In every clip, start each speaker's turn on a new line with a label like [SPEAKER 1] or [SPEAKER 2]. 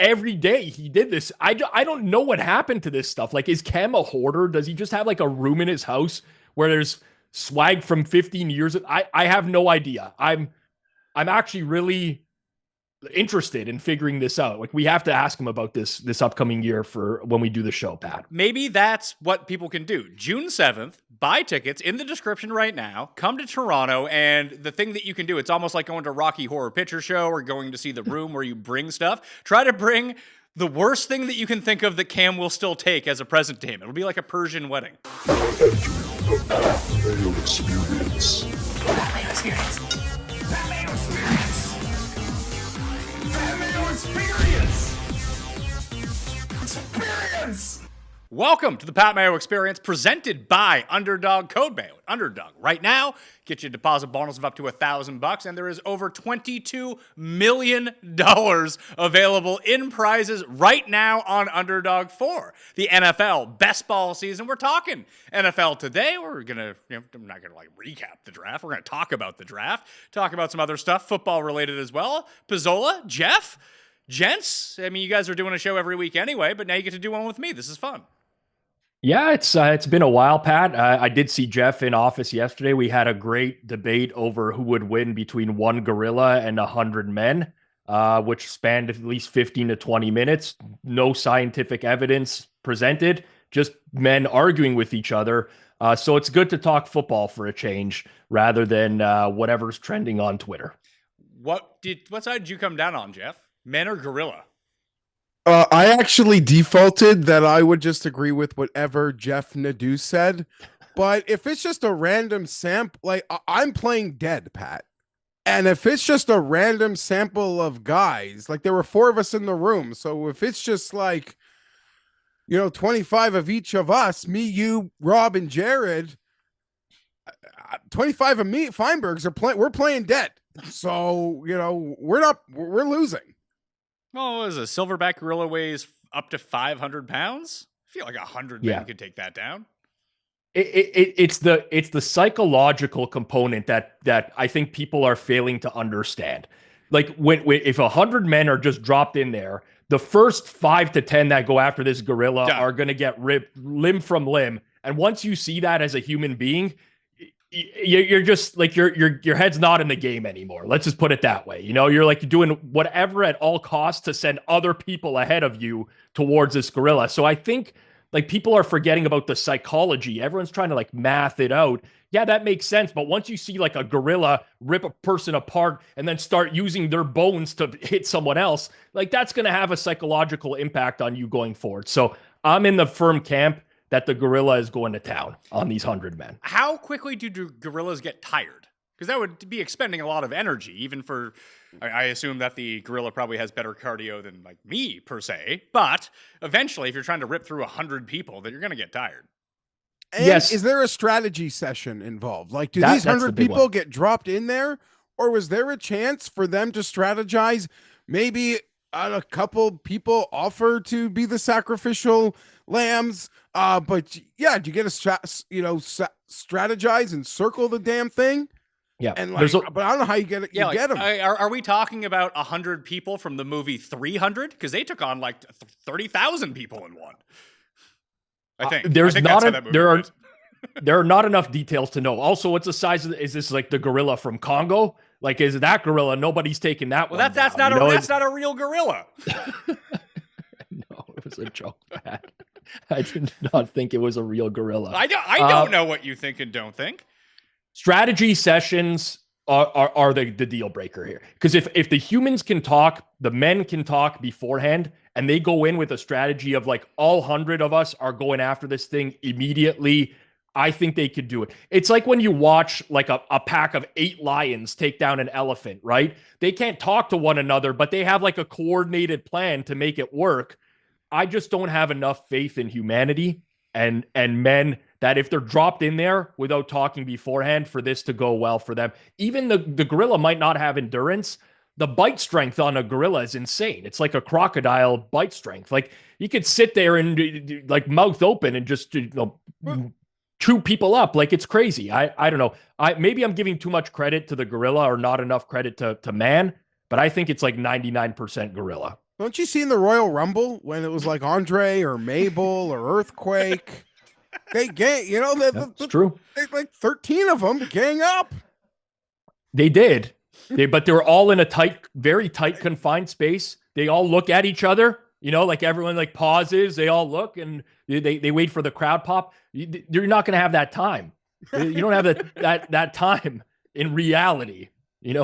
[SPEAKER 1] every day he did this. I don't know what happened to this stuff. Like, is Cam a hoarder? Does he just have like a room in his house where there's swag from 15 years? I have no idea. I'm actually really interested in figuring this out. Like, we have to ask him about this upcoming year for when we do the show, Pat.
[SPEAKER 2] Maybe that's what people can do. June 7th, buy tickets in the description right now. Come to Toronto, and the thing that you can do, it's almost like going to Rocky Horror Picture Show or going to see the room where you bring stuff. Try to bring the worst thing that you can think of that Cam will still take as a present to him. It'll be like a Persian wedding.
[SPEAKER 3] Entering the Mayo experience.
[SPEAKER 4] Mayo experience. Mayo experience. Mayo experience. Experience.
[SPEAKER 2] Welcome to the Pat Mayo Experience, presented by Underdog. Code Mayo. Underdog right now, get you a deposit bonus of up to $1,000, and there is over $22 million available in prizes right now on Underdog for the NFL best ball season. We're talking NFL today. We're gonna, I'm not gonna like recap the draft. We're gonna talk about the draft, talk about some other stuff, football related as well. Pizzola, Geoff, gents. I mean, you guys are doing a show every week anyway, but now you get to do one with me. This is fun.
[SPEAKER 1] Yeah, it's been a while, Pat. I did see Geoff in office yesterday. We had a great debate over who would win between one gorilla and 100 men, which spanned at least 15 to 20 minutes. No scientific evidence presented, just men arguing with each other. So it's good to talk football for a change rather than whatever's trending on Twitter.
[SPEAKER 2] What side did you come down on, Geoff? Men or gorilla?
[SPEAKER 5] I actually defaulted that I would just agree with whatever Jeff Nadeau said. But if it's just a random sample, like I'm playing dead, Pat. And if it's just a random sample of guys, like there were 4 of us in the room. So if it's just like, 25 of each of us, me, you, Rob, and Jared, 25 of me, Feinbergs we're playing dead. So, we're losing.
[SPEAKER 2] Oh, is a silverback gorilla weighs up to 500 pounds? I feel like 100 men could take that down.
[SPEAKER 1] It's the psychological component that I think people are failing to understand. Like if 100 men are just dropped in there, the first 5 to 10 that go after this gorilla are going to get ripped limb from limb. And once you see that as a human being, you're just like your head's not in the game anymore. Let's just put it that way. You're like doing whatever at all costs to send other people ahead of you towards this gorilla. So I think like people are forgetting about the psychology. Everyone's trying to like math it out. Yeah, that makes sense. But once you see like a gorilla rip a person apart and then start using their bones to hit someone else, like that's going to have a psychological impact on you going forward. So I'm in the firm camp that the gorilla is going to town on these 100 men.
[SPEAKER 2] How quickly do gorillas get tired? Because that would be expending a lot of energy, even for, I assume that the gorilla probably has better cardio than like me per se, but eventually if you're trying to rip through 100 people, then you're going to get tired.
[SPEAKER 5] And
[SPEAKER 1] yes.
[SPEAKER 5] Is there a strategy session involved? Like, do these 100 people get dropped in there? Or was there a chance for them to strategize? Maybe a couple people offer to be the sacrificial lambs. But yeah, do you get strategize and circle the damn thing?
[SPEAKER 1] Yeah,
[SPEAKER 5] and but I don't know how you get it.
[SPEAKER 2] Yeah,
[SPEAKER 5] get them.
[SPEAKER 2] Are we talking about 100 people from the movie 300? Because they took on like 30,000 people in one. I think there
[SPEAKER 1] are not enough details to know. Also, what's the size of is this like the gorilla from Congo? Like, is that gorilla? Nobody's taking that one.
[SPEAKER 2] Well, that's not a real gorilla.
[SPEAKER 1] No, it was a joke, Pat. I did not think it was a real gorilla.
[SPEAKER 2] I don't know what you think and don't think.
[SPEAKER 1] Strategy sessions are the deal breaker here. Because if the humans can talk, the men can talk beforehand, and they go in with a strategy of like all 100 of us are going after this thing immediately, I think they could do it. It's like when you watch like a pack of 8 lions take down an elephant, right? They can't talk to one another, but they have like a coordinated plan to make it work. I just don't have enough faith in humanity and men that if they're dropped in there without talking beforehand for this to go well for them. Even the gorilla might not have endurance. The bite strength on a gorilla is insane. It's like a crocodile bite strength. Like you could sit there and like mouth open and just chew people up. Like it's crazy. I don't know. Maybe I'm giving too much credit to the gorilla or not enough credit to man, but I think it's like 99% gorilla.
[SPEAKER 5] Don't you see in the Royal Rumble when it was like Andre or Mabel or Earthquake? They gang,
[SPEAKER 1] That's true.
[SPEAKER 5] like 13 of them gang up.
[SPEAKER 1] They did. But they were all in a very tight, confined space. They all look at each other, like everyone like pauses. They all look and they wait for the crowd pop. You're not going to have that time. You don't have that time in reality.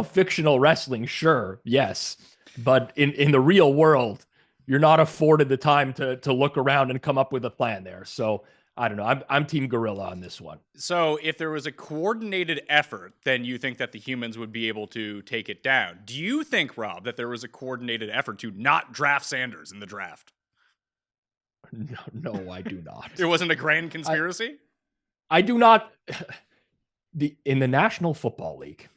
[SPEAKER 1] Fictional wrestling, sure, yes, but in the real world, you're not afforded the time to look around and come up with a plan there. So I don't know. I'm Team Gorilla on this one.
[SPEAKER 2] So if there was a coordinated effort, then you think that the humans would be able to take it down. Do you think, Rob, that there was a coordinated effort to not draft Sanders in the draft?
[SPEAKER 1] No, I do not.
[SPEAKER 2] It wasn't a grand conspiracy?
[SPEAKER 1] I do not. In the National Football League,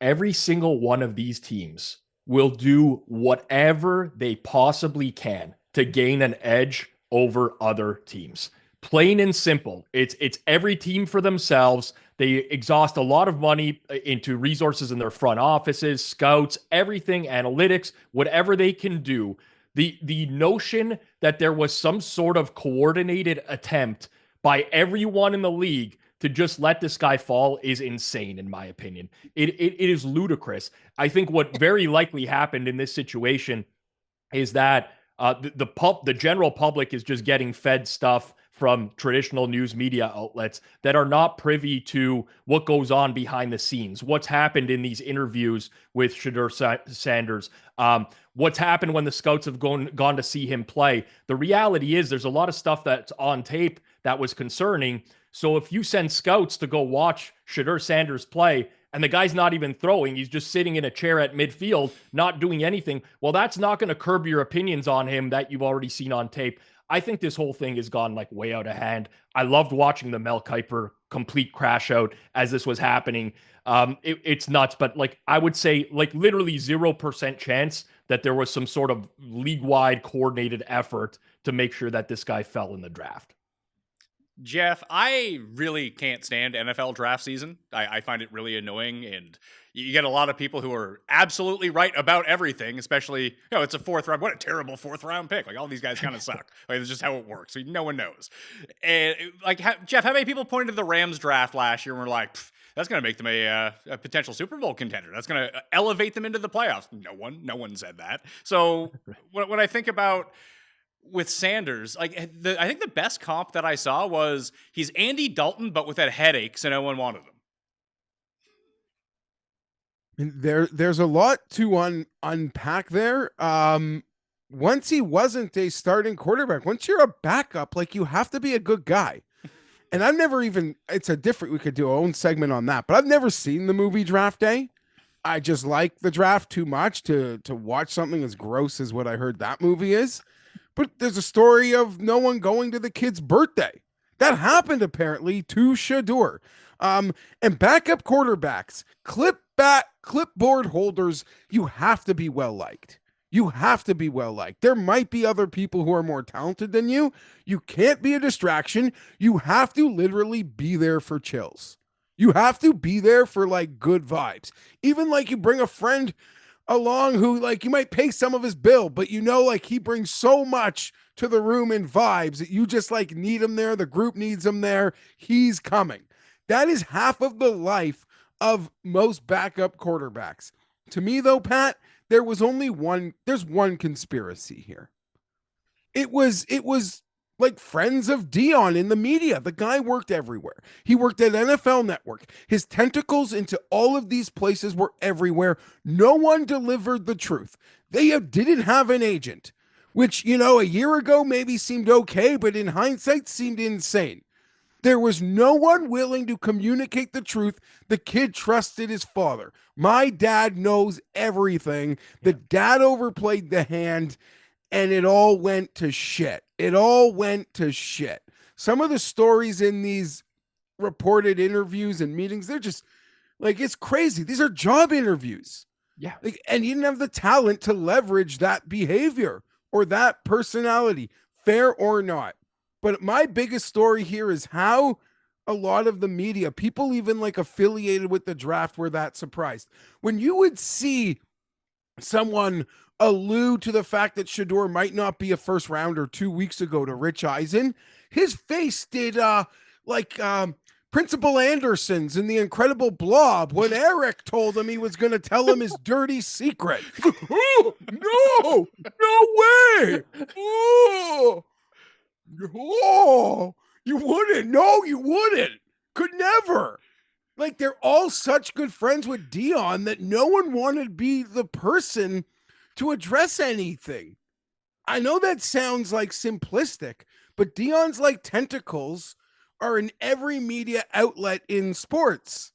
[SPEAKER 1] every single one of these teams will do whatever they possibly can to gain an edge over other teams. Plain and simple. It's every team for themselves. They exhaust a lot of money into resources in their front offices, scouts, everything, analytics, whatever they can do. The notion that there was some sort of coordinated attempt by everyone in the league to just let this guy fall is insane, in my opinion. It is ludicrous. I think what very likely happened in this situation is that the general public is just getting fed stuff from traditional news media outlets that are not privy to what goes on behind the scenes, what's happened in these interviews with Shedeur Sanders, what's happened when the scouts have gone to see him play. The reality is there's a lot of stuff that's on tape that was concerning. So if you send scouts to go watch Shedeur Sanders play and the guy's not even throwing, he's just sitting in a chair at midfield, not doing anything, well, that's not going to curb your opinions on him that you've already seen on tape. I think this whole thing has gone like way out of hand. I loved watching the Mel Kiper complete crash out as this was happening. It's nuts, but like I would say like literally 0% chance that there was some sort of league-wide coordinated effort to make sure that this guy fell in the draft.
[SPEAKER 2] Geoff, I really can't stand NFL draft season. I find it really annoying, and you get a lot of people who are absolutely right about everything, especially, it's a fourth round. What a terrible fourth round pick. Like, all these guys kind of suck. Like, it's just how it works. No one knows. And, Geoff, how many people pointed to the Rams draft last year and were like, that's going to make them a potential Super Bowl contender. That's going to elevate them into the playoffs. No one said that. So when I think about with Sanders, I think the best comp that I saw was he's Andy Dalton, but with that headache, so no one wanted him.
[SPEAKER 5] There's a lot to unpack there. Once he wasn't a starting quarterback, once you're a backup, like you have to be a good guy. And I've never even, we could do our own segment on that, but I've never seen the movie Draft Day. I just like the draft too much to watch something as gross as what I heard that movie is. But there's a story of no one going to the kid's birthday. That happened apparently to Shedeur. And backup quarterbacks, clipboard holders, you have to be well liked. You have to be well liked. There might be other people who are more talented than you. You can't be a distraction. You have to literally be there for chills. You have to be there for like good vibes. Even like you bring a friend along who like you might pay some of his bill, but like he brings so much to the room in vibes that you just like need him there. The group needs him there. He's coming. That is half of the life of most backup quarterbacks. To me though, Pat, there's one conspiracy here. It was like friends of Dion in the media. The guy worked everywhere. He worked at NFL Network. His tentacles into all of these places were everywhere. No one delivered the truth. They didn't have an agent, which, a year ago maybe seemed okay, but in hindsight seemed insane. There was no one willing to communicate the truth. The kid trusted his father. My dad knows everything. The dad overplayed the hand, and it all went to shit. Some of the stories in these reported interviews and meetings, they're just like, it's crazy. These are job interviews.
[SPEAKER 1] Yeah.
[SPEAKER 5] And he didn't have the talent to leverage that behavior or that personality, fair or not. But my biggest story here is how a lot of the media, people even like affiliated with the draft, were that surprised. When you would see someone allude to the fact that Shedeur might not be a first rounder 2 weeks ago to Rich Eisen, his face did Principal Anderson's in The Incredible Blob when Eric told him he was going to tell him his dirty secret. Oh, no way. You wouldn't. No, you wouldn't. Could never. Like, they're all such good friends with Dion that no one wanted to be the person to address anything. I know that sounds like simplistic, but Dion's like tentacles are in every media outlet in sports.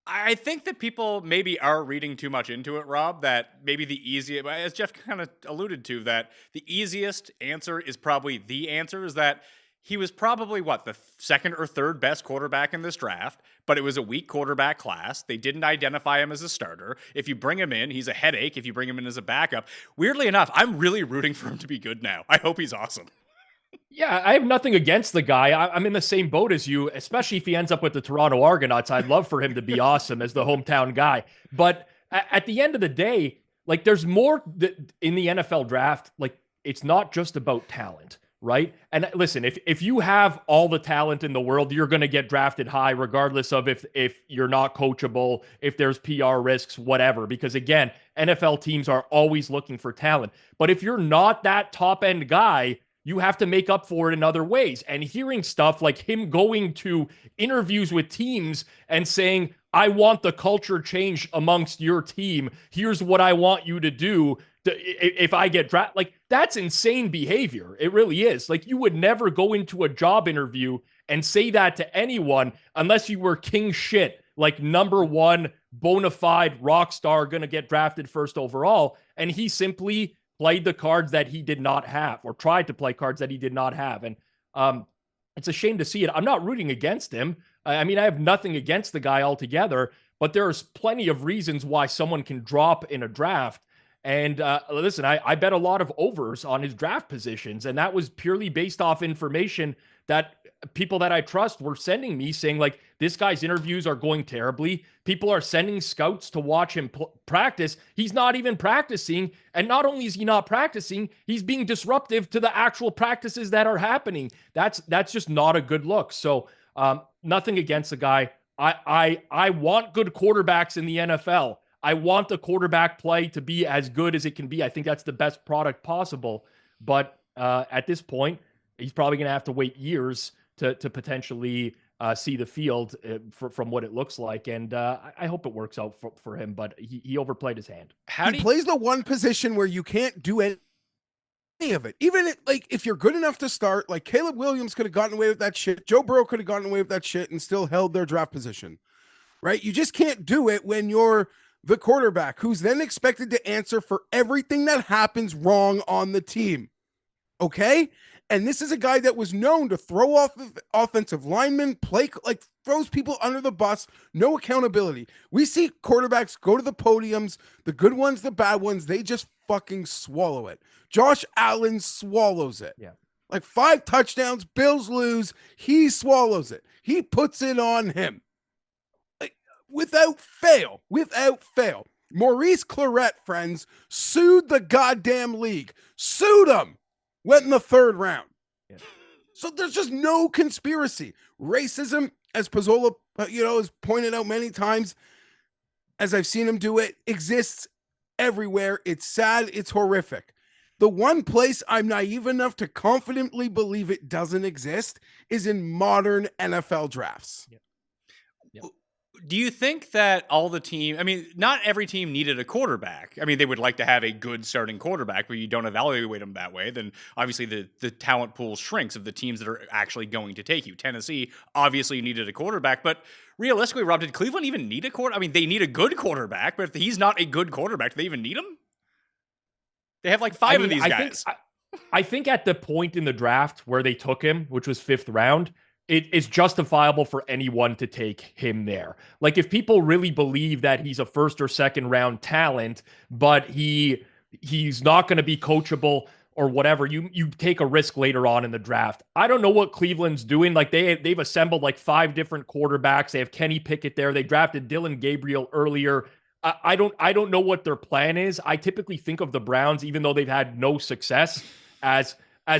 [SPEAKER 2] I think that people maybe are reading too much into it, Rob, that maybe the easiest, as Geoff kind of alluded to, that the easiest answer is probably the answer, is that he was probably, the second or third best quarterback in this draft, but it was a weak quarterback class. They didn't identify him as a starter. If you bring him in, he's a headache. If you bring him in as a backup, weirdly enough, I'm really rooting for him to be good now. I hope he's awesome.
[SPEAKER 1] Yeah, I have nothing against the guy. I'm in the same boat as you, especially if he ends up with the Toronto Argonauts. I'd love for him to be awesome as the hometown guy. But at the end of the day, like, there's more in the NFL draft. Like, it's not just about talent, right? And listen, if you have all the talent in the world, you're going to get drafted high, regardless of if you're not coachable, if there's PR risks, whatever. Because again, NFL teams are always looking for talent. But if you're not that top end guy, you have to make up for it in other ways. And hearing stuff like him going to interviews with teams and saying, I want the culture change amongst your team. Here's what I want you to do if I get drafted. Like, that's insane behavior. It really is. Like, you would never go into a job interview and say that to anyone unless you were king shit, like number one bona fide rock star going to get drafted first overall. And he simply played the cards that he did not have, or tried to play cards that he did not have. And it's a shame to see it. I'm not rooting against him. I mean, I have nothing against the guy altogether, but there's plenty of reasons why someone can drop in a draft. And listen, I bet a lot of overs on his draft positions, and that was purely based off information that people that I trust were sending me, saying, like, this guy's interviews are going terribly. People are sending scouts to watch him practice. He's not even practicing. And not only is he not practicing, he's being disruptive to the actual practices that are happening. That's just not a good look. So nothing against the guy. I want good quarterbacks in the NFL. I want the quarterback play to be as good as it can be. I think that's the best product possible. But at this point, he's probably going to have to wait years to potentially see the field from what it looks like. And I hope it works out for him, but he overplayed his hand.
[SPEAKER 5] He plays the one position where you can't do any of it. Even if you're good enough to start, like Caleb Williams could have gotten away with that shit. Joe Burrow could have gotten away with that shit and still held their draft position, right? You just can't do it when you're the quarterback who's then expected to answer for everything that happens wrong on the team. Okay? And this is a guy that was known to throw off offensive linemen, throws people under the bus, no accountability. We see quarterbacks go to the podiums, the good ones, the bad ones, they just fucking swallow it. Josh Allen swallows it.
[SPEAKER 1] Yeah.
[SPEAKER 5] Like 5 touchdowns, Bills lose, he swallows it. He puts it on him. Without fail. Maurice Claret, friends, sued the goddamn league. Sued him. Went in the 3rd round. Yeah. So there's just no conspiracy. Racism, as Pizzola, has pointed out many times, as I've seen him do it, exists everywhere. It's sad. It's horrific. The one place I'm naive enough to confidently believe it doesn't exist is in modern NFL drafts.
[SPEAKER 1] Yeah. Yeah.
[SPEAKER 2] Do you think that not every team needed a quarterback. I mean, they would like to have a good starting quarterback, but you don't evaluate them that way. Then obviously the talent pool shrinks of the teams that are actually going to take you. Tennessee obviously needed a quarterback, but realistically, Rob, did Cleveland even need a quarterback? I mean, they need a good quarterback, but if he's not a good quarterback, do they even need him? They have like 5 of these guys.
[SPEAKER 1] I think at the point in the draft where they took him, which was 5th round, it's justifiable for anyone to take him there. Like, if people really believe that he's a 1st or 2nd round talent, but he's not going to be coachable or whatever, you take a risk later on in the draft. I don't know what Cleveland's doing. Like, they've assembled like 5 different quarterbacks. They have Kenny Pickett there. They drafted Dylan Gabriel earlier. I don't know what their plan is. I typically think of the Browns, even though they've had no success, as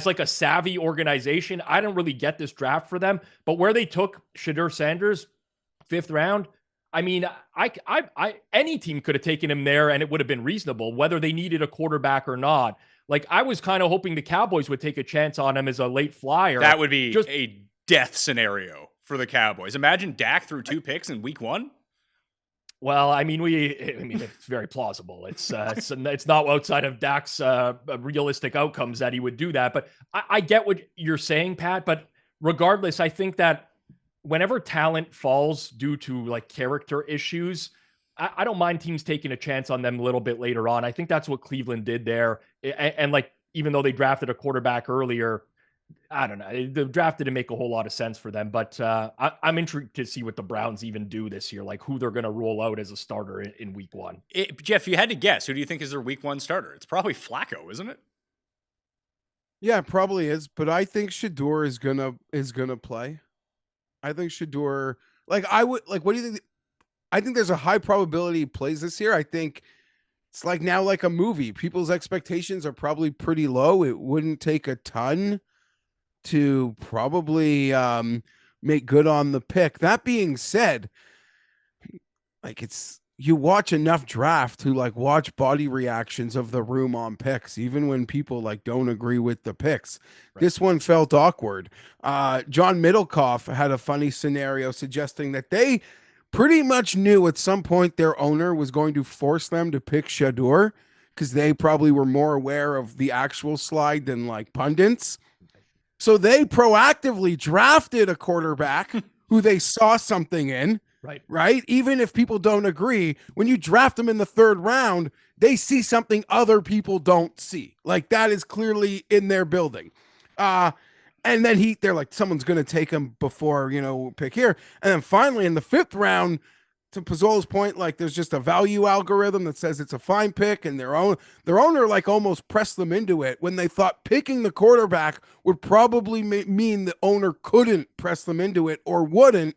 [SPEAKER 1] like a savvy organization. I don't really get this draft for them, but where they took Shedeur Sanders, 5th round, I mean, any team could have taken him there and it would have been reasonable, whether they needed a quarterback or not. Like, I was kind of hoping the Cowboys would take a chance on him as a late flyer.
[SPEAKER 2] That would be a death scenario for the Cowboys. Imagine Dak threw 2 picks in week 1.
[SPEAKER 1] Well, I mean, it's very plausible. It's not outside of Dak's realistic outcomes that he would do that. But I get what you're saying, Pat. But regardless, I think that whenever talent falls due to like character issues, I don't mind teams taking a chance on them a little bit later on. I think that's what Cleveland did there. And like, even though they drafted a quarterback earlier, I don't know. The draft didn't make a whole lot of sense for them, but I'm intrigued to see what the Browns even do this year, like who they're going to roll out as a starter in week 1.
[SPEAKER 2] Geoff, you had to guess. Who do you think is their week 1 starter? It's probably Flacco, isn't it?
[SPEAKER 5] Yeah, it probably is, but I think Shedeur is gonna play. I think Shedeur, what do you think? I think there's a high probability he plays this year. I think it's like now like a movie. People's expectations are probably pretty low. It wouldn't take a ton to probably make good on the pick. That being said, like you watch enough draft to like watch body reactions of the room on picks, even when people like don't agree with the picks. Right. This one felt awkward. John Middlecoff had a funny scenario suggesting that they pretty much knew at some point their owner was going to force them to pick Shedeur because they probably were more aware of the actual slide than like pundits. So they proactively drafted a quarterback who they saw something in, right? Even if people don't agree, when you draft them in the 3rd round, they see something other people don't see. Like that is clearly in their building. And then they're like, someone's going to take him before, pick here. And then finally in the 5th round, to Pizzola's point, like there's just a value algorithm that says it's a fine pick, and their owner like almost pressed them into it when they thought picking the quarterback would probably mean the owner couldn't press them into it or wouldn't.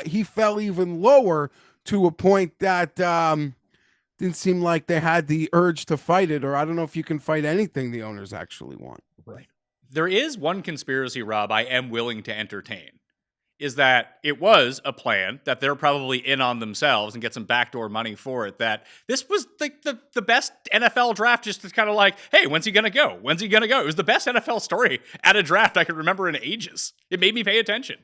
[SPEAKER 5] He fell even lower to a point that didn't seem like they had the urge to fight it, or I don't know if you can fight anything the owners actually want.
[SPEAKER 1] Right.
[SPEAKER 2] There is one conspiracy, Rob, I am willing to entertain. Is that it was a plan that they're probably in on themselves and get some backdoor money for it, that this was like the best NFL draft, just to kind of like, hey, when's he going to go? When's he going to go? It was the best NFL story at a draft I could remember in ages. It made me pay attention.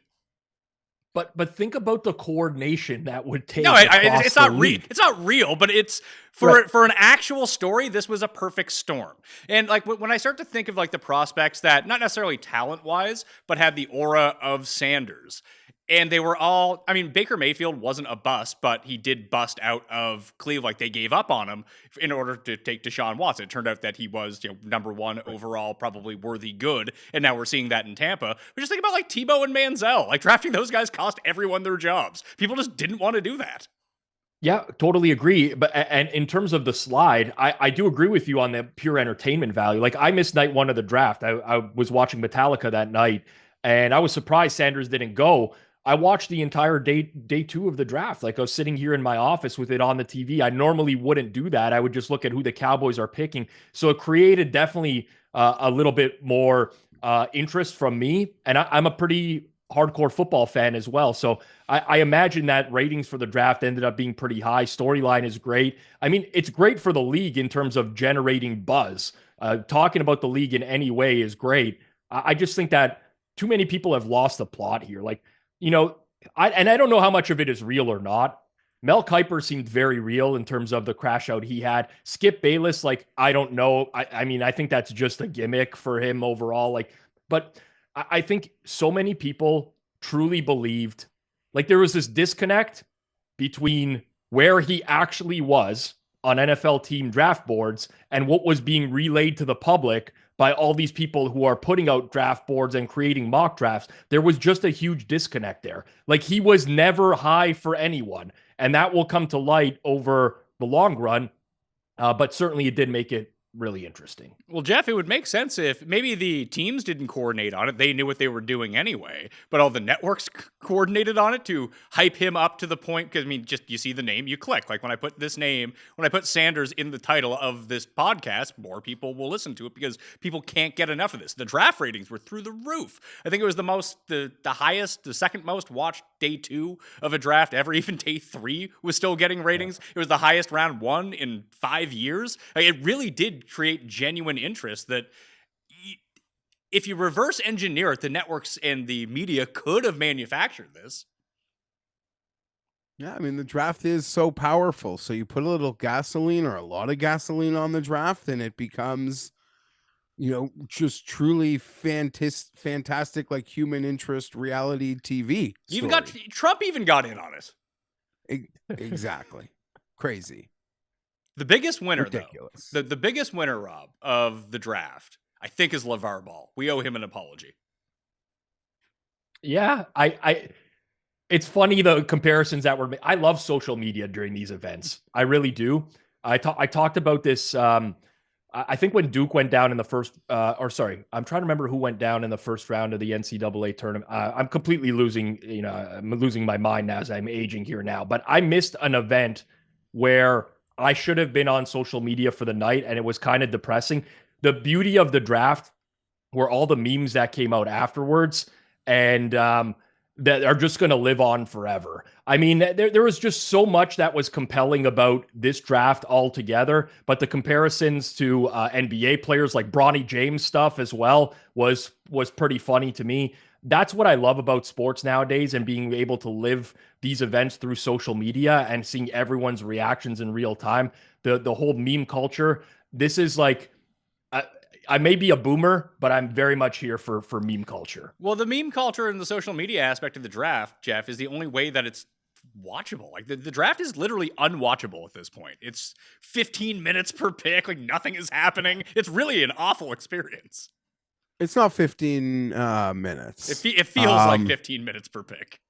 [SPEAKER 1] But think about the coordination that would take.
[SPEAKER 2] No, it's not real. It's not real, but it's for an actual story. This was a perfect storm. And like when I start to think of like the prospects that not necessarily talent wise, but had the aura of Sanders, and they were all. I mean, Baker Mayfield wasn't a bust, but he did bust out of Cleveland. Like they gave up on him in order to take Deshaun Watson. It turned out that he was number 1 overall, probably worthy good, and now we're seeing that in Tampa. But just think about like Tebow and Manziel. Like drafting those guys cost everyone their jobs. People just didn't want to do that.
[SPEAKER 1] Yeah, totally agree. But and in terms of the slide, I do agree with you on the pure entertainment value. Like I missed night 1 of the draft. I was watching Metallica that night, and I was surprised Sanders didn't go. I watched the entire day 2 of the draft. Like I was sitting here in my office with it on the TV. I normally wouldn't do that. I would just look at who the Cowboys are picking. So it created definitely a little bit more interest from me. And I'm a pretty hardcore football fan as well. So I imagine that ratings for the draft ended up being pretty high. Storyline is great. I mean, it's great for the league in terms of generating buzz. Talking about the league in any way is great. I just think that too many people have lost the plot here. Like, I don't know how much of it is real or not. Mel Kiper seemed very real in terms of the crash out he had. Skip Bayless, like, I don't know. I mean, I think that's just a gimmick for him overall. Like, but I think so many people truly believed, like there was this disconnect between where he actually was on NFL team draft boards and what was being relayed to the public by all these people who are putting out draft boards and creating mock drafts. There was just a huge disconnect there. Like he was never high for anyone. And that will come to light over the long run. But certainly it did make it really interesting.
[SPEAKER 2] Well, Geoff, it would make sense if maybe the teams didn't coordinate on it. They knew what they were doing anyway, but all the networks coordinated on it to hype him up to the point. Because, I mean, just you see the name, you click. Like when I put this name, when I put Sanders in the title of this podcast, more people will listen to it because people can't get enough of this. The draft ratings were through the roof. I think it was the highest, the second most watched day 2 of a draft ever. Even day 3 was still getting ratings. It was the highest round 1 in 5 years. Like, it really did create genuine interest that if you reverse engineer it, the networks and the media could have manufactured this.
[SPEAKER 5] Yeah, I mean, the draft is so powerful. So you put a little gasoline or a lot of gasoline on the draft, and it becomes, just truly fantastic, like human interest reality TV.
[SPEAKER 2] Even Trump even got in on it.
[SPEAKER 5] Exactly. Crazy.
[SPEAKER 2] The biggest winner,
[SPEAKER 5] Ridiculous.
[SPEAKER 2] though, the biggest winner, Rob, of the draft, I think, is LeVar Ball. We owe him an apology.
[SPEAKER 1] Yeah, it's funny the comparisons that were made. I love social media during these events. I really do. I talked about this. I think when Duke went down in the first, I'm trying to remember who went down in the first round of the NCAA tournament. I'm completely losing, I'm losing my mind now as I'm aging here now. But I missed an event where I should have been on social media for the night, and it was kind of depressing. The beauty of the draft were all the memes that came out afterwards, and that are just going to live on forever. I mean, there was just so much that was compelling about this draft altogether, but the comparisons to NBA players like Bronny James stuff as well was pretty funny to me. That's what I love about sports nowadays, and being able to live these events through social media and seeing everyone's reactions in real time. The whole meme culture. This is like, I may be a boomer, but I'm very much here for meme culture.
[SPEAKER 2] Well, the meme culture and the social media aspect of the draft, Geoff, is the only way that it's watchable. Like the draft is literally unwatchable at this point. It's 15 minutes per pick. Like nothing is happening. It's really an awful experience.
[SPEAKER 5] It's not 15 minutes.
[SPEAKER 2] It feels like 15 minutes per pick.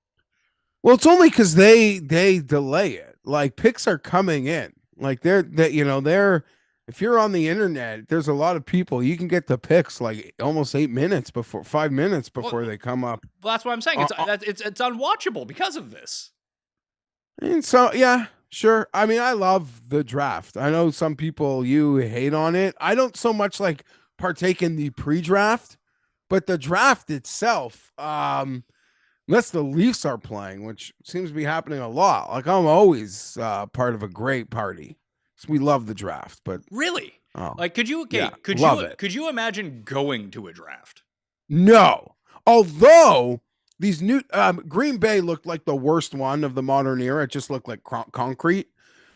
[SPEAKER 5] Well, it's only because they delay it. Like picks are coming in. Like they're if you're on the internet, there's a lot of people. You can get the picks like almost 5 minutes before they come up.
[SPEAKER 2] Well, that's what I'm saying. It's unwatchable because of this.
[SPEAKER 5] And so, yeah, sure. I mean, I love the draft. I know some people you hate on it. I don't so much like partake in the pre-draft, but the draft itself, unless the Leafs are playing, which seems to be happening a lot. Like I'm always part of a great party. So we love the draft, but
[SPEAKER 2] really, could you imagine going to a draft?
[SPEAKER 5] No. Although these new Green Bay looked like the worst one of the modern era. It just looked like concrete.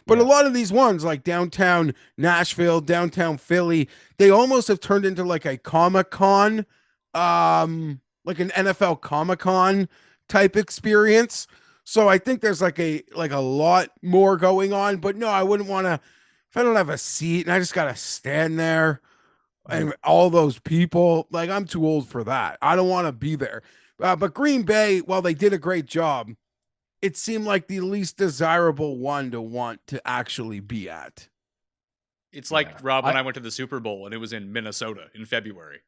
[SPEAKER 5] But a lot of these ones, like downtown Nashville, downtown Philly, they almost have turned into like a Comic-Con, like an NFL Comic-Con type experience. So I think there's like a lot more going on. But no, I wouldn't want to, if I don't have a seat and I just got to stand there and all those people, like I'm too old for that. I don't want to be there. But Green Bay, while they did a great job, it seemed like the least desirable one to want to actually be at.
[SPEAKER 2] It's like, Rob, when I went to the Super Bowl and it was in Minnesota in February.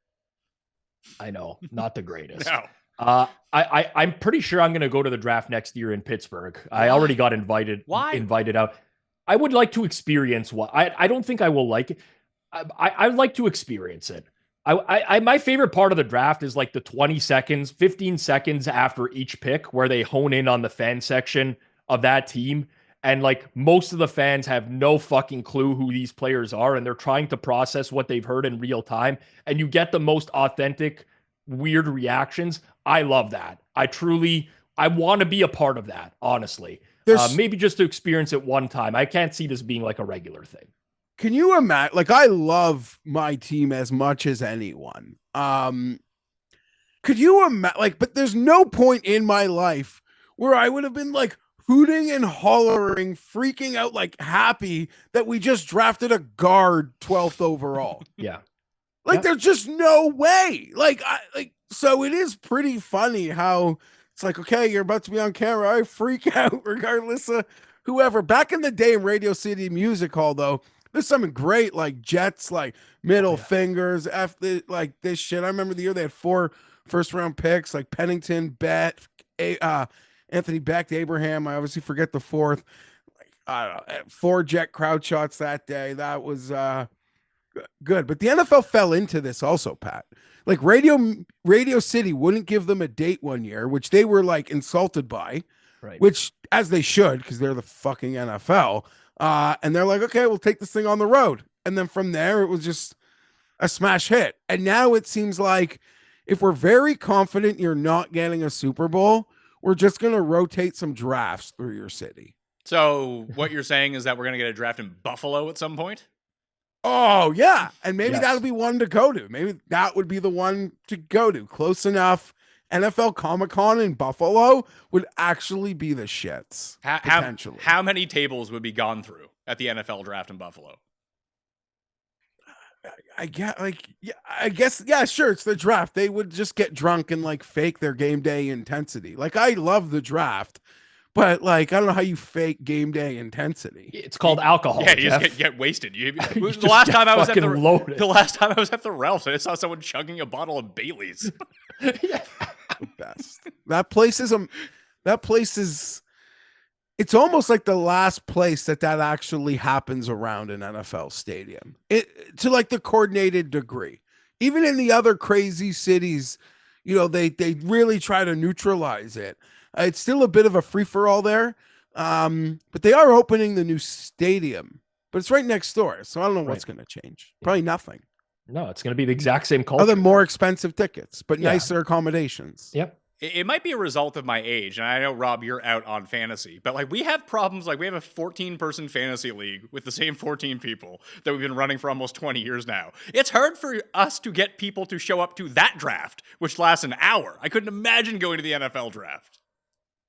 [SPEAKER 1] I know, not the greatest.
[SPEAKER 2] No.
[SPEAKER 1] I'm pretty sure I'm going to go to the draft next year in Pittsburgh. I already got invited out. I would like to experience I don't think I will like it. I'd like to experience it. My favorite part of the draft is like the 20 seconds, 15 seconds after each pick where they hone in on the fan section of that team. And like most of the fans have no fucking clue who these players are. And they're trying to process what they've heard in real time. And you get the most authentic, weird reactions. I love that. I want to be a part of that, honestly. Maybe just to experience it one time. I can't see this being like a regular thing.
[SPEAKER 5] Can you imagine? Like, I love my team as much as anyone. Could you imagine? Like, but there's no point in my life where I would have been like hooting and hollering, freaking out, like happy that we just drafted a guard 12th overall.
[SPEAKER 1] Yeah.
[SPEAKER 5] Like, there's just no way. So it is pretty funny how it's like, okay, you're about to be on camera. I freak out regardless of whoever. Back in the day in Radio City Music Hall, though, There's something great like Jets, like middle fingers, like this shit. I remember the year they had 4 first-round picks, like Pennington, Anthony Beck, Abraham. I obviously forget the fourth. Like, I don't know, 4 jet crowd shots that day. That was good. But the NFL fell into this also, Pat. Like Radio City wouldn't give them a date one year, which they were like insulted by,
[SPEAKER 1] Right.
[SPEAKER 5] which as they should, because they're the fucking NFL. And they're like, okay, we'll take this thing on the road. And then from there, it was just a smash hit. And now it seems like if we're very confident you're not getting a Super Bowl, we're just going to rotate some drafts through your city.
[SPEAKER 2] So what you're saying is that we're going to get a draft in Buffalo at some point?
[SPEAKER 5] Oh, yeah. And maybe
[SPEAKER 1] Yes.
[SPEAKER 5] that'll be one to go to. Maybe that would be the one to go to. Close enough. NFL Comic-Con in Buffalo would actually be the shits. Potentially.
[SPEAKER 2] How many tables would be gone through at the NFL draft in Buffalo?
[SPEAKER 5] I guess, yeah, sure. It's the draft. They would just get drunk and like fake their game day intensity. Like, I love the draft, but like, I don't know how you fake game day intensity.
[SPEAKER 1] It's called alcohol.
[SPEAKER 2] Yeah, you
[SPEAKER 1] Jeff.
[SPEAKER 2] just get wasted.
[SPEAKER 1] just
[SPEAKER 2] The last time I was at the Ralphs, I saw someone chugging a bottle of Bailey's.
[SPEAKER 5] The best. That place is it's almost like the last place that actually happens around an NFL stadium. It to like the coordinated degree. Even in the other crazy cities, you know, they really try to neutralize it. It's still a bit of a free-for-all there. But they are opening the new stadium, but it's right next door. So I don't know what's going to change. Probably nothing.
[SPEAKER 1] No, it's going to be the exact same culture.
[SPEAKER 5] Other more expensive tickets, but nicer accommodations.
[SPEAKER 1] Yep.
[SPEAKER 2] It might be a result of my age, and I know, Rob, you're out on fantasy, but like we have problems. Like we have a 14-person fantasy league with the same 14 people that we've been running for almost 20 years now. It's hard for us to get people to show up to that draft, which lasts an hour. I couldn't imagine going to the NFL draft.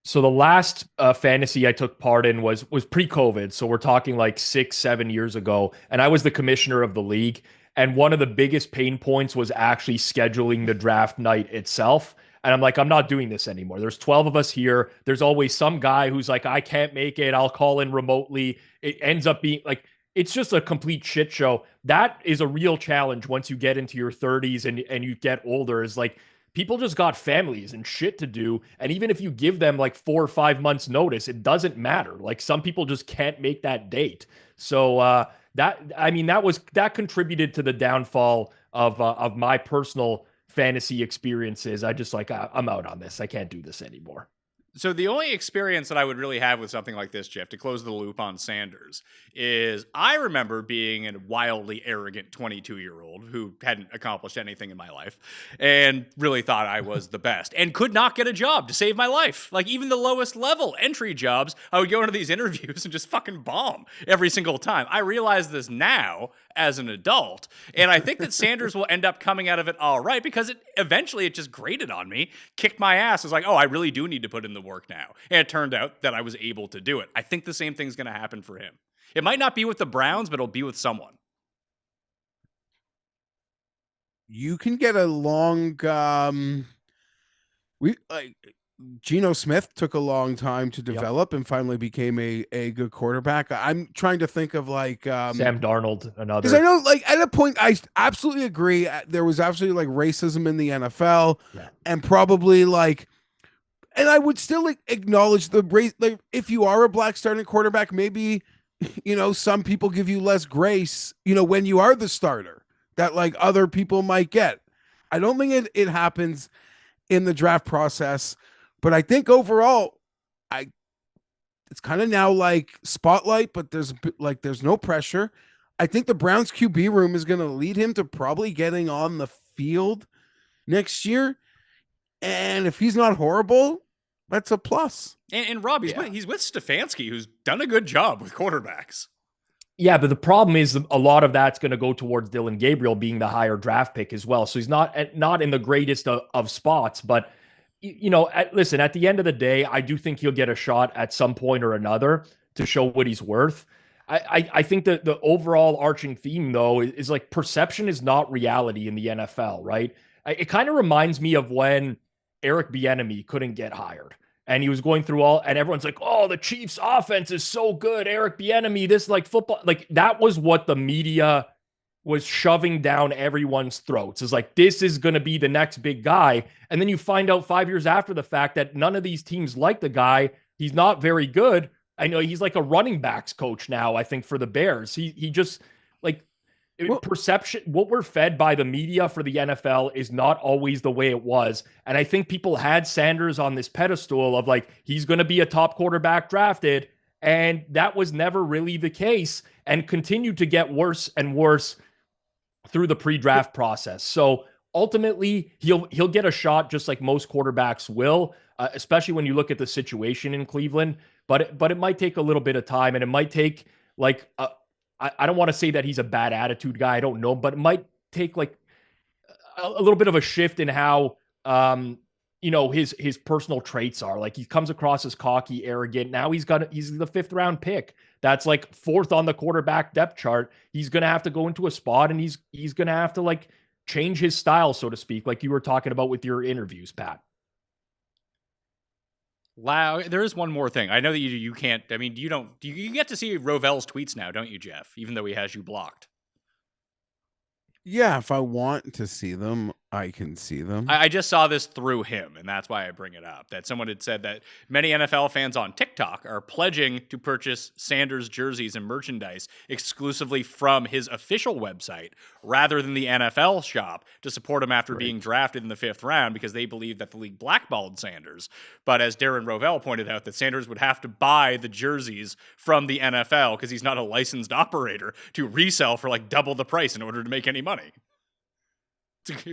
[SPEAKER 1] So the last fantasy I took part in was pre-COVID. So we're talking like 6-7 years ago, and I was the commissioner of the league. And one of the biggest pain points was actually scheduling the draft night itself. And I'm like, I'm not doing this anymore. There's 12 of us here. There's always some guy who's like, I can't make it. I'll call in remotely. It ends up being like, it's just a complete shit show. That is a real challenge once you get into your 30s and you get older, is like, people just got families and shit to do. And even if you give them like 4 or 5 months notice, it doesn't matter. Like some people just can't make that date. So that contributed to the downfall of my personal fantasy experiences. I just like, I'm out on this. I can't do this anymore.
[SPEAKER 2] So the only experience that I would really have with something like this, Geoff, to close the loop on Sanders, is I remember being a wildly arrogant 22-year-old who hadn't accomplished anything in my life and really thought I was the best and could not get a job to save my life. Like even the lowest level entry jobs, I would go into these interviews and just fucking bomb every single time. I realize this now as an adult, and I think that Sanders will end up coming out of it all right, because it just grated on me, kicked my ass. It was like, oh, I really do need to put in the work now. And it turned out that I was able to do it. I think the same thing's going to happen for him. It might not be with the Browns, but it'll be with someone.
[SPEAKER 5] You can get a long Geno Smith took a long time to develop and finally became a good quarterback. I'm trying to think of like
[SPEAKER 1] Sam Darnold, another.
[SPEAKER 5] Because I know, like, at a point, I absolutely agree. There was absolutely like racism in the NFL, and probably like, and I would still acknowledge the race. Like, if you are a black starting quarterback, maybe, you know, some people give you less grace, you know, when you are the starter that like other people might get. I don't think it happens in the draft process. But I think overall, it's kind of now like spotlight, but there's no pressure. I think the Browns QB room is going to lead him to probably getting on the field next year. And if he's not horrible, that's a plus.
[SPEAKER 2] And Rob, he's with Stefanski, who's done a good job with quarterbacks.
[SPEAKER 1] Yeah, but the problem is a lot of that's going to go towards Dylan Gabriel being the higher draft pick as well. So he's not in the greatest of spots, but you know, listen, at the end of the day, I do think he'll get a shot at some point or another to show what he's worth. I think that the overall arching theme, though, is like perception is not reality in the NFL, right? It kind of reminds me of when Eric Bieniemy couldn't get hired. and he was going through and everyone's like, oh, the Chiefs offense is so good. Eric Bieniemy, this like football, like that was what the media was shoving down everyone's throats. Is like, this is going to be the next big guy. And then you find out 5 years after the fact that none of these teams like the guy. He's not very good. I know he's like a running backs coach now, I think, for the Bears. He just like perception, what we're fed by the media for the NFL is not always the way it was. And I think people had Sanders on this pedestal of like, he's going to be a top quarterback drafted. And that was never really the case and continued to get worse and worse through the pre-draft process. So ultimately, he'll get a shot just like most quarterbacks will, especially when you look at the situation in Cleveland. But it might take a little bit of time, and it might take like I don't want to say that he's a bad attitude guy. I don't know, but it might take like a little bit of a shift in how his personal traits are. Like he comes across as cocky, arrogant. Now he's the 5th round pick. That's like 4th on the quarterback depth chart. He's going to have to go into a spot, and he's going to have to like change his style, so to speak, like you were talking about with your interviews, Pat.
[SPEAKER 2] Wow, there is one more thing. I know that you can't. I mean, you get to see Rovell's tweets now, don't you, Geoff? Even though he has you blocked.
[SPEAKER 5] Yeah, if I want to see them, I can see them.
[SPEAKER 2] I just saw this through him, and that's why I bring it up. That someone had said that many NFL fans on TikTok are pledging to purchase Sanders jerseys and merchandise exclusively from his official website rather than the NFL shop to support him after being drafted in the 5th round because they believe that the league blackballed Sanders. But as Darren Rovell pointed out, that Sanders would have to buy the jerseys from the NFL because he's not a licensed operator to resell for like double the price in order to make any money.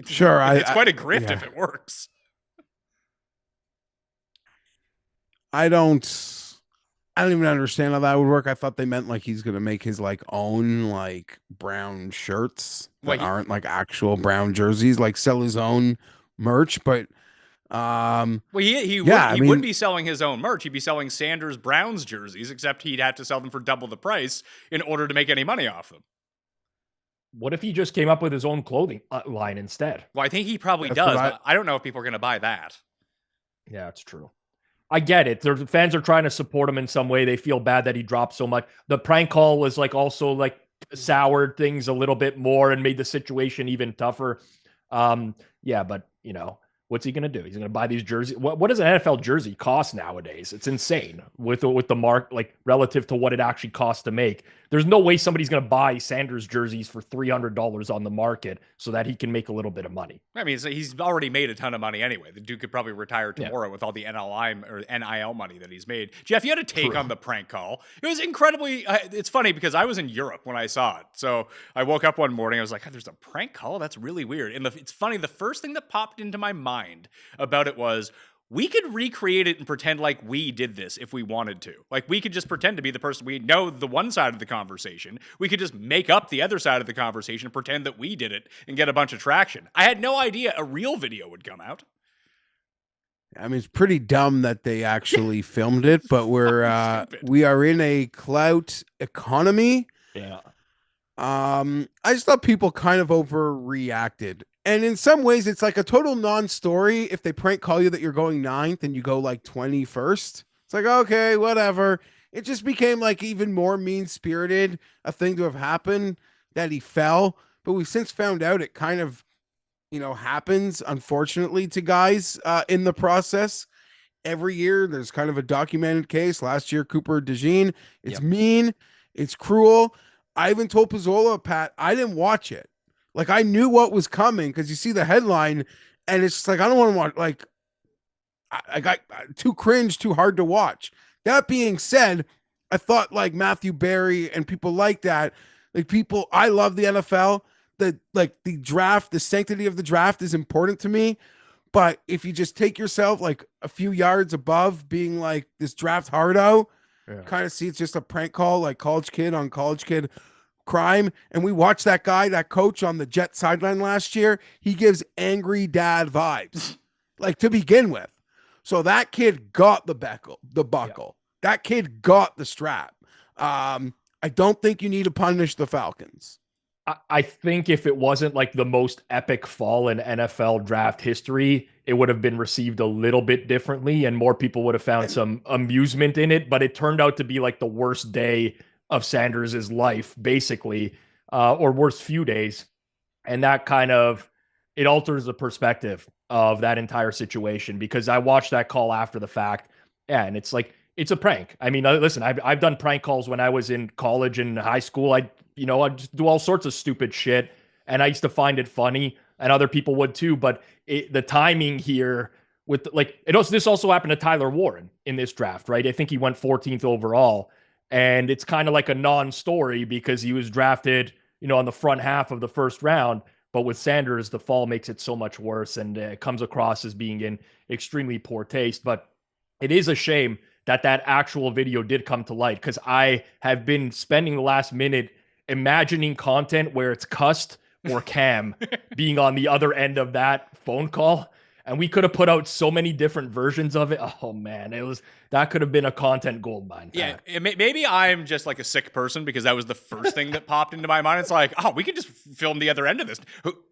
[SPEAKER 5] Sure,
[SPEAKER 2] it's quite a grift if it works.
[SPEAKER 5] I don't even understand how that would work. I thought they meant like he's gonna make his like own like brown shirts that aren't like actual brown jerseys, like sell his own merch. But
[SPEAKER 2] he would be selling his own merch. He'd be selling Sanders Browns jerseys, except he'd have to sell them for double the price in order to make any money off them.
[SPEAKER 1] What if he just came up with his own clothing line instead?
[SPEAKER 2] Well, I think he probably does. But I don't know if people are going to buy that.
[SPEAKER 1] Yeah, it's true. I get it. The fans are trying to support him in some way. They feel bad that he dropped so much. The prank call was like also like soured things a little bit more and made the situation even tougher. Yeah, but what's he going to do? He's going to buy these jerseys. What does an NFL jersey cost nowadays? It's insane with the mark, like relative to what it actually costs to make. There's no way somebody's going to buy Sanders jerseys for $300 on the market so that he can make a little bit of money.
[SPEAKER 2] I mean, he's already made a ton of money anyway. The dude could probably retire tomorrow with all the NIL money that he's made. Geoff, you had a take on the prank call. It was incredibly, it's funny because I was in Europe when I saw it. So I woke up one morning, I was like, there's a prank call? That's really weird. And it's funny, the first thing that popped into my mind about it was, we could recreate it and pretend like we did this if we wanted to. Like, we could just pretend to be the person. We know the one side of the conversation. We could just make up the other side of the conversation and pretend that we did it and get a bunch of traction. I had no idea a real video would come out.
[SPEAKER 5] I mean, it's pretty dumb that they actually filmed it, but we are in a clout economy.
[SPEAKER 1] Yeah.
[SPEAKER 5] I just thought people kind of overreacted. And in some ways, it's like a total non-story if they prank call you that you're going 9th and you go like 21st. It's like, okay, whatever. It just became like even more mean-spirited, a thing to have happened that he fell. But we've since found out it kind of, happens, unfortunately, to guys in the process. Every year, there's kind of a documented case. Last year, Cooper DeJean. It's mean. It's cruel. I even told Pizzola, Pat, I didn't watch it. Like, I knew what was coming because you see the headline and it's just like, I don't want to watch, like, I got too cringe, too hard to watch. That being said, I thought like Matthew Berry and people like that, I love the NFL, the draft, the sanctity of the draft is important to me. But if you just take yourself like a few yards above being like this draft hardo, kind of see it's just a prank call, like college kid on college kid crime. And we watched that guy, that coach on the Jet sideline last year. He gives angry dad vibes, like to begin with. So that kid got the buckle. Yeah. That kid got the strap. I don't think you need to punish the Falcons.
[SPEAKER 1] I think if it wasn't like the most epic fall in NFL draft history, it would have been received a little bit differently and more people would have found some amusement in it. But it turned out to be like the worst day of Sanders' life, basically, or worst few days. And that kind of, it alters the perspective of that entire situation, because I watched that call after the fact. Yeah, and it's like, it's a prank. I mean, listen, I've done prank calls when I was in college and high school. I'd just do all sorts of stupid shit, and I used to find it funny, and other people would too. But the timing here with this also happened to Tyler Warren in this draft, right? I think he went 14th overall, and it's kind of like a non-story because he was drafted, on the front half of the first round. But with Sanders, the fall makes it so much worse, and it comes across as being in extremely poor taste. But it is a shame that actual video did come to light, because I have been spending the last minute imagining content where it's Cust or Cam being on the other end of that phone call. And we could have put out so many different versions of it. Oh man, that could have been a content gold mine.
[SPEAKER 2] Yeah, maybe I'm just like a sick person, because that was the first thing that popped into my mind. It's like, oh, we could just film the other end of this.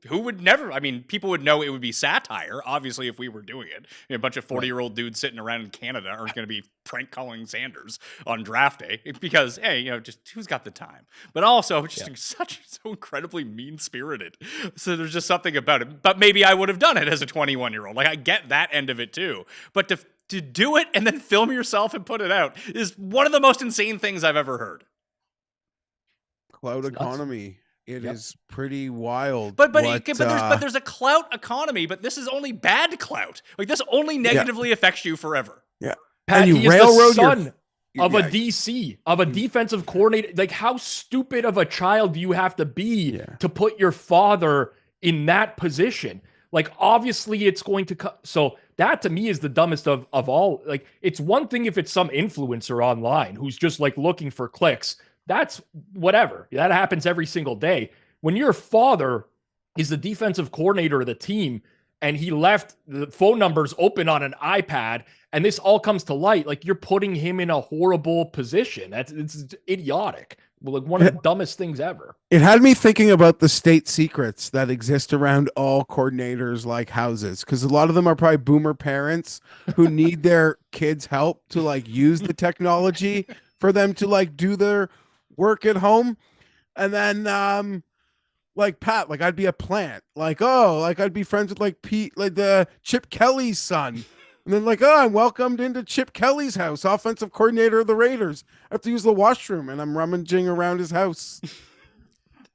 [SPEAKER 2] Who would never? I mean, people would know it would be satire, obviously, if we were doing it. A bunch of 40-year-old dudes sitting around in Canada aren't going to be prank calling Sanders on draft day, because hey, just who's got the time? But also, just so incredibly mean spirited. So there's just something about it. But maybe I would have done it as a 21-year-old. Like, I get that end of it too. But to do it and then film yourself and put it out is one of the most insane things I've ever heard.
[SPEAKER 5] Cloud economy. It is pretty wild.
[SPEAKER 2] But there's a clout economy, but this is only bad clout. Like, this only negatively affects you forever.
[SPEAKER 5] Yeah.
[SPEAKER 1] Pat,
[SPEAKER 5] and
[SPEAKER 1] he
[SPEAKER 5] you
[SPEAKER 1] is the
[SPEAKER 5] railroad
[SPEAKER 1] son of a DC, of a defensive coordinator. Like, how stupid of a child do you have to be to put your father in that position? Like, obviously it's going to so that to me is the dumbest of all. Like, it's one thing if it's some influencer online who's just like looking for clicks. That's whatever. That happens every single day. When your father is the defensive coordinator of the team and he left the phone numbers open on an iPad and this all comes to light, like, you're putting him in a horrible position. It's idiotic. Like, one of the dumbest things ever.
[SPEAKER 5] It had me thinking about the state secrets that exist around all coordinators like houses, because a lot of them are probably boomer parents who need their kids' help to like use the technology for them to like do their work at home. And then like Pat, like I'd be a plant, like, oh, like I'd be friends with like Pete, like the Chip Kelly's son. And then like, oh, I'm welcomed into Chip Kelly's house, offensive coordinator of the Raiders. I have to use the washroom, and I'm rummaging around his house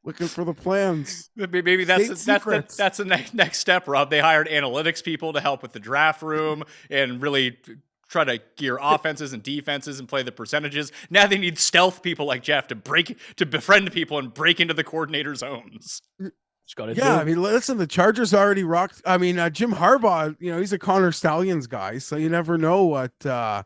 [SPEAKER 5] looking for the plans.
[SPEAKER 2] Maybe that's the next step, Rob. They hired analytics people to help with the draft room and really try to gear offenses and defenses and play the percentages. Now they need stealth people like Geoff to befriend people and break into the coordinator's homes.
[SPEAKER 5] I mean, listen, the Chargers already rocked. I mean, Jim Harbaugh, he's a Connor Stallions guy, so you never know what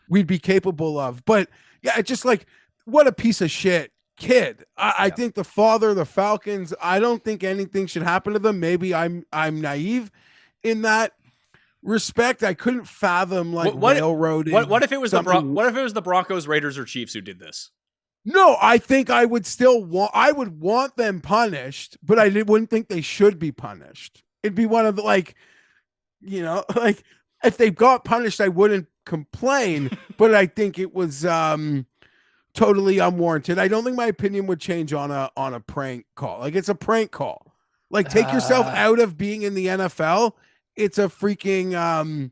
[SPEAKER 5] we'd be capable of. But yeah, it's just like, what a piece of shit kid. I think the father of the Falcons, I don't think anything should happen to them. Maybe I'm naive in that respect. I couldn't fathom like railroading.
[SPEAKER 2] What if it was the Broncos, Raiders, or Chiefs who did this?
[SPEAKER 5] No, I think I would want them punished, but I wouldn't think they should be punished. It'd be one of the like if they got punished, I wouldn't complain, but I think it was totally unwarranted. I don't think my opinion would change on a prank call. Like, it's a prank call. Like, take yourself out of being in the NFL. It's a freaking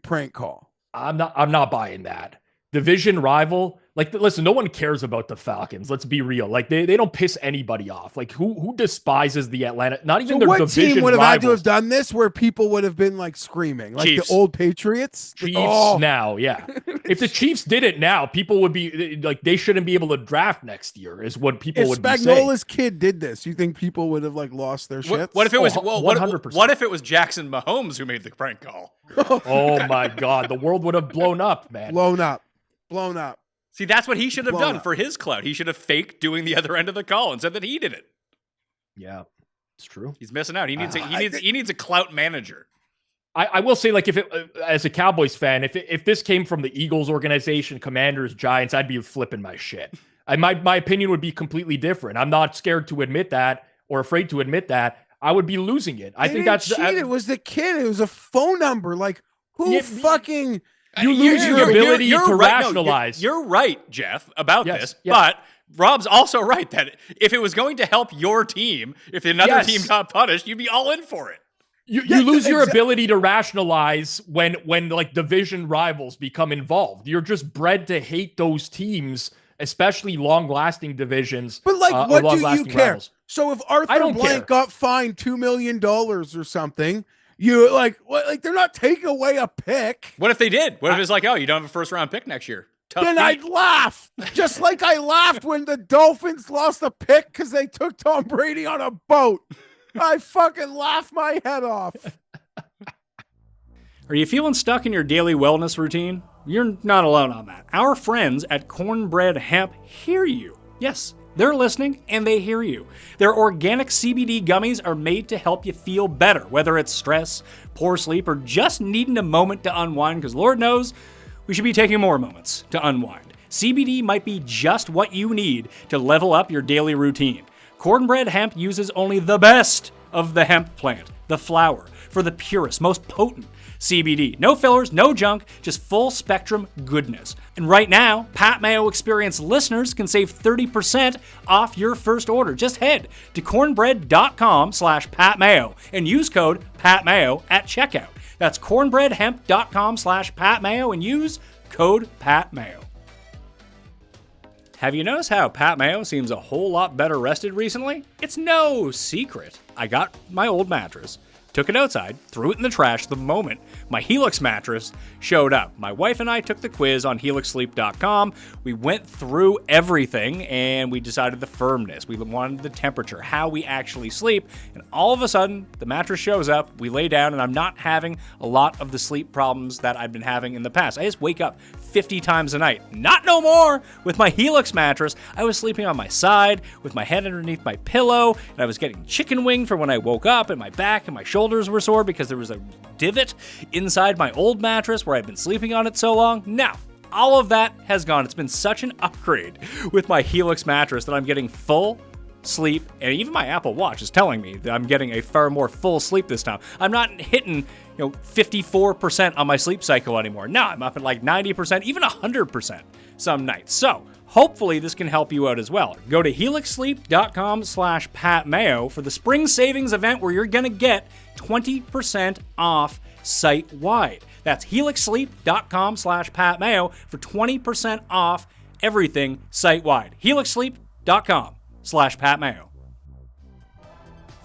[SPEAKER 5] prank call.
[SPEAKER 1] I'm not buying that. Division rival. Like, listen, no one cares about the Falcons. Let's be real. Like, they don't piss anybody off. Like, who despises the Atlanta? Not even their division rivals. What team
[SPEAKER 5] would have had to have done this where people would have been like screaming? Like Chiefs. The old Patriots?
[SPEAKER 1] Chiefs now, yeah. If the Chiefs did it now, people would be like, they shouldn't be able to draft next year, is what people would be saying.
[SPEAKER 5] If Spagnola's kid did this, you think people would have like lost their shit?
[SPEAKER 2] What if it was 100%? What if it was Jackson Mahomes who made the prank call?
[SPEAKER 1] Oh my God, the world would have blown up, man.
[SPEAKER 5] Blown up.
[SPEAKER 2] See, that's what he should have done for his clout. He should have faked doing the other end of the call and said that he did it.
[SPEAKER 1] Yeah, it's true.
[SPEAKER 2] He's missing out. He needs a clout manager.
[SPEAKER 1] I will say, like, if it, as a Cowboys fan, if this came from the Eagles organization, Commanders, Giants, I'd be flipping my shit. My opinion would be completely different. I'm not scared to admit that or afraid to admit that. I would be losing it. I
[SPEAKER 5] They
[SPEAKER 1] think
[SPEAKER 5] didn't
[SPEAKER 1] that's
[SPEAKER 5] cheat. It was the kid. It was a phone number. Like, who
[SPEAKER 1] Yeah,
[SPEAKER 5] fucking?
[SPEAKER 1] you lose your ability to
[SPEAKER 2] right. No,
[SPEAKER 1] rationalize.
[SPEAKER 2] you're right, Jeff, about
[SPEAKER 1] Yes,
[SPEAKER 2] this.
[SPEAKER 1] yeah.
[SPEAKER 2] But Rob's also right that if it was going to help your team, if another
[SPEAKER 1] Yes.
[SPEAKER 2] team got punished, you'd be all in for it.
[SPEAKER 1] You
[SPEAKER 5] Yeah,
[SPEAKER 1] lose your
[SPEAKER 5] exa-
[SPEAKER 1] ability to rationalize when like division rivals become involved. You're just bred to hate those teams, especially long-lasting divisions.
[SPEAKER 5] But like,
[SPEAKER 1] or
[SPEAKER 5] what do you
[SPEAKER 1] long-lasting
[SPEAKER 5] care?
[SPEAKER 1] rivals.
[SPEAKER 5] So if
[SPEAKER 1] I
[SPEAKER 5] Arthur
[SPEAKER 1] don't
[SPEAKER 5] Blank
[SPEAKER 1] care.
[SPEAKER 5] got fined $2 million or something, you like what? Like they're not taking away a pick.
[SPEAKER 2] What if they did? What if it's like, oh, you don't have a first round pick next year? Tough
[SPEAKER 5] Then
[SPEAKER 2] beat.
[SPEAKER 5] I'd laugh, just like I laughed when the Dolphins lost a pick because they took Tom Brady on a boat. I fucking laughed my head off.
[SPEAKER 2] Are you feeling stuck in your daily wellness routine? You're not alone on that. Our friends at Cornbread Hemp hear you. Yes, they're listening and they hear you. Their organic CBD gummies are made to help you feel better, whether it's stress, poor sleep, or just needing a moment to unwind, because Lord knows we should be taking more moments to unwind. CBD might be just what you need to level up your daily routine. Cornbread Hemp uses only the best of the hemp plant, the flower, for the purest, most potent CBD. No fillers, no junk, just full spectrum goodness. And right now, Pat Mayo Experience listeners can save 30% off your first order. Just head to cornbread.com/PatMayo and use code PatMayo at checkout. That's cornbreadhemp.com/PatMayo and use code PatMayo. Have you noticed how Pat Mayo seems a whole lot better rested recently? It's no secret. I got my old mattress, took it outside, threw it in the trash the moment my Helix mattress showed up. My wife and I took the quiz on helixsleep.com. We went through everything and we decided the firmness. We wanted the temperature, how we actually sleep, and all of a sudden the mattress shows up, we lay down, and I'm not having a lot of the sleep problems that I've been having in the past. I just wake up 50 times a night. Not no more with my Helix mattress. I was sleeping on my side with my head underneath my pillow, and I was getting chicken wing for when I woke up, and my back and my shoulders were sore because there was a divot inside my old mattress where I've been sleeping on it so long. Now, all of that has gone. It's been such an upgrade with my Helix mattress that I'm getting full sleep, and even my Apple Watch is telling me that I'm getting a far more full sleep this time. I'm not hitting 54% on my sleep cycle anymore. Now I'm up at like 90%, even 100% some nights. So hopefully this can help you out as well. Go to helixsleep.com/PatMayo for the spring savings event where you're going to get 20% off site-wide. That's helixsleep.com/PatMayo for 20% off everything site-wide. helixsleep.com/PatMayo.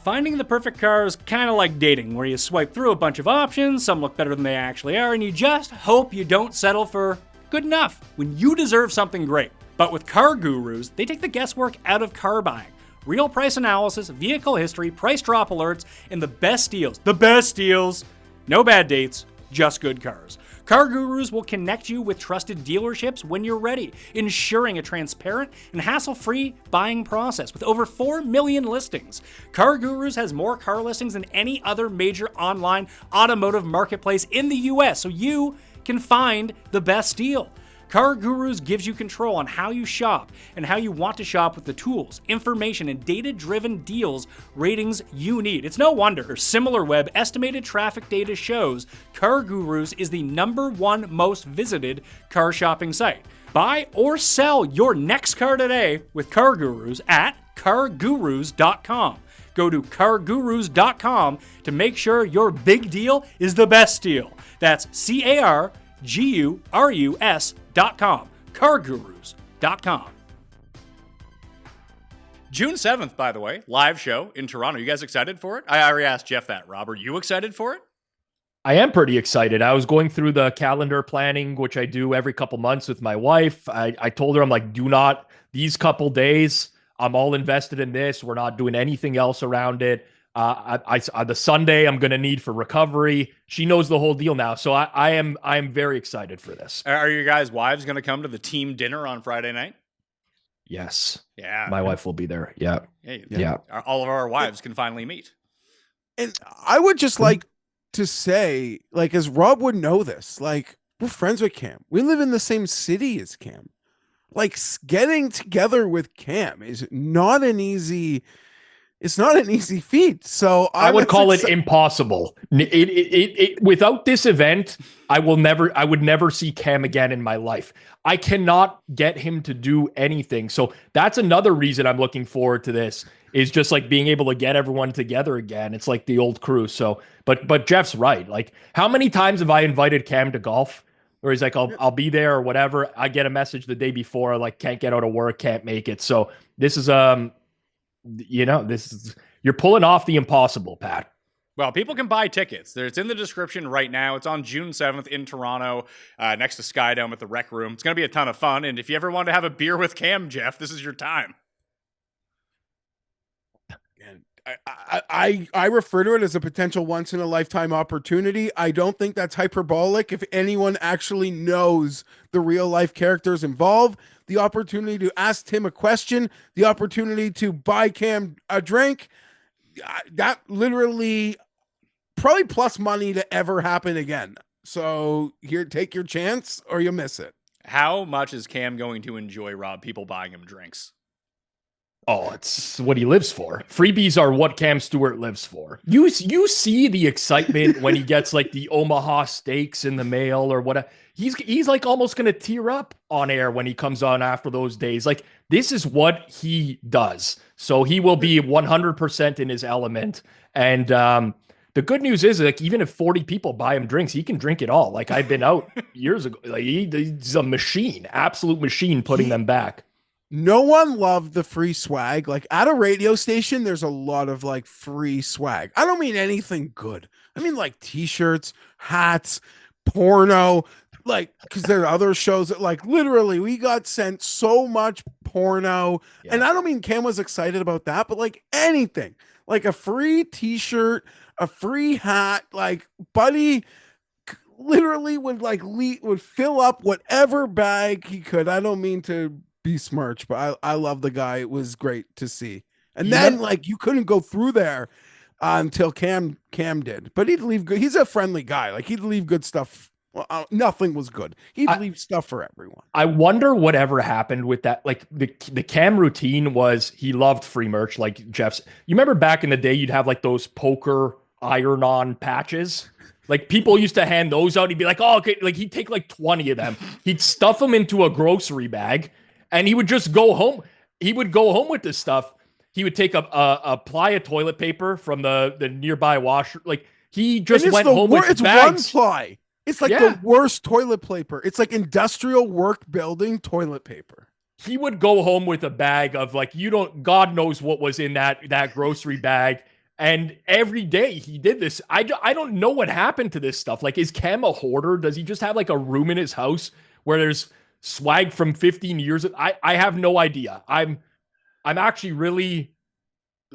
[SPEAKER 2] Finding the perfect car is kind of like dating, where you swipe through a bunch of options, some look better than they actually are, and you just hope you don't settle for good enough when you deserve something great. But with CarGurus, they take the guesswork out of car buying. Real price analysis, vehicle history, price drop alerts, and the best deals. The best deals! No bad dates, just good cars. CarGurus will connect you with trusted dealerships when you're ready, ensuring a transparent and hassle-free buying process. With over 4 million listings, CarGurus has more car listings than any other major online automotive marketplace in the US, so you can find the best deal. CarGurus gives you control on how you shop and how you want to shop with the tools, information, and data-driven deals ratings you need. It's no wonder SimilarWeb estimated traffic data shows CarGurus is the #1 most visited car shopping site. Buy or sell your next car today with CarGurus at CarGurus.com. Go to CarGurus.com to make sure your big deal is the best deal. That's CarGurus.com. CarGurus.com. June 7th, by the way, live show in Toronto. You guys excited for it? I already asked Jeff that. Rob, are you excited for it?
[SPEAKER 1] I am pretty excited. I was going through the calendar planning, which I do every couple months with my wife. I told her, I'm like, these couple days, I'm all invested in this. We're not doing anything else around it. The Sunday I'm going to need for recovery. She knows the whole deal now. So I am very excited for this.
[SPEAKER 2] Are your guys' wives going to come to the team dinner on Friday night?
[SPEAKER 1] Yes.
[SPEAKER 2] Yeah.
[SPEAKER 1] My wife will be there. Yeah.
[SPEAKER 2] Yeah. All of our wives can finally meet.
[SPEAKER 5] And I would just like to say, like, as Rob would know this, like, we're friends with Cam. We live in the same city as Cam. Like, getting together with Cam is not an easy It's not an easy feat. So
[SPEAKER 1] I would call it impossible. Without this event, I would never see Cam again in my life. I cannot get him to do anything. So that's another reason I'm looking forward to this, is just like being able to get everyone together again. It's like the old crew. So, but Jeff's right. Like, how many times have I invited Cam to golf? Where he's like, I'll be there or whatever. I get a message the day before, like, can't get out of work, can't make it. So this is you're pulling off the impossible, Pat.
[SPEAKER 2] Well, people can buy tickets. It's in the description right now. It's on June 7th in Toronto, next to Skydome at the Rec Room. It's going to be a ton of fun. And if you ever want to have a beer with Cam, Geoff, this is your time.
[SPEAKER 5] I refer to it as a potential once in a lifetime opportunity. I don't think that's hyperbolic. If anyone actually knows the real life characters involved, the opportunity to ask Tim a question, the opportunity to buy Cam a drink, that literally probably plus money to ever happen again. So here, take your chance or you miss it.
[SPEAKER 2] How much is Cam going to enjoy, Rob, people buying him drinks?
[SPEAKER 1] Oh, it's what he lives for. Freebies are what Cam Stewart lives for. You see the excitement when he gets like the Omaha steaks in the mail or whatever. He's like almost gonna tear up on air when he comes on after those days. Like, this is what he does. So he will be 100% in his element. And the good news is, like, even if 40 people buy him drinks, he can drink it all. Like, I've been out years ago. Like, he's a machine, absolute machine, putting them back.
[SPEAKER 5] No one loved the free swag. Like, at a radio station, there's a lot of like free swag. I don't mean anything good. I mean like t-shirts, hats, porno, like, because there are other shows that like literally we got sent so much porno.
[SPEAKER 1] Yeah.
[SPEAKER 5] And I don't mean Cam was excited about that, but like anything, like a free t-shirt, a free hat, like Buddy literally would would fill up whatever bag he could. I don't mean to besmirch, but I love the guy. It was great to see. And then like you couldn't go through there until Cam did, but he'd leave good. He's a friendly guy. Like, he'd leave good stuff. Well, nothing was good. He'd leave stuff for everyone.
[SPEAKER 1] I wonder whatever happened with that. Like, the Cam routine was he loved free merch. Like Jeff's, you remember back in the day, you'd have like those poker iron-on patches. Like, people used to hand those out. He'd be like, oh, okay. Like, he'd take like 20 of them. He'd stuff them into a grocery bag. And he would just go home. He would go home with this stuff. He would take a ply of toilet paper from the nearby washer. Like, he just went home with
[SPEAKER 5] it's
[SPEAKER 1] bags.
[SPEAKER 5] one ply. It's like the worst toilet paper. It's like industrial work building toilet paper.
[SPEAKER 1] He would go home with a bag of like, God knows what was in that grocery bag. And every day he did this. I don't know what happened to this stuff. Like, is Cam a hoarder? Does he just have like a room in his house where there's swag from 15 years? I have no idea. I'm actually really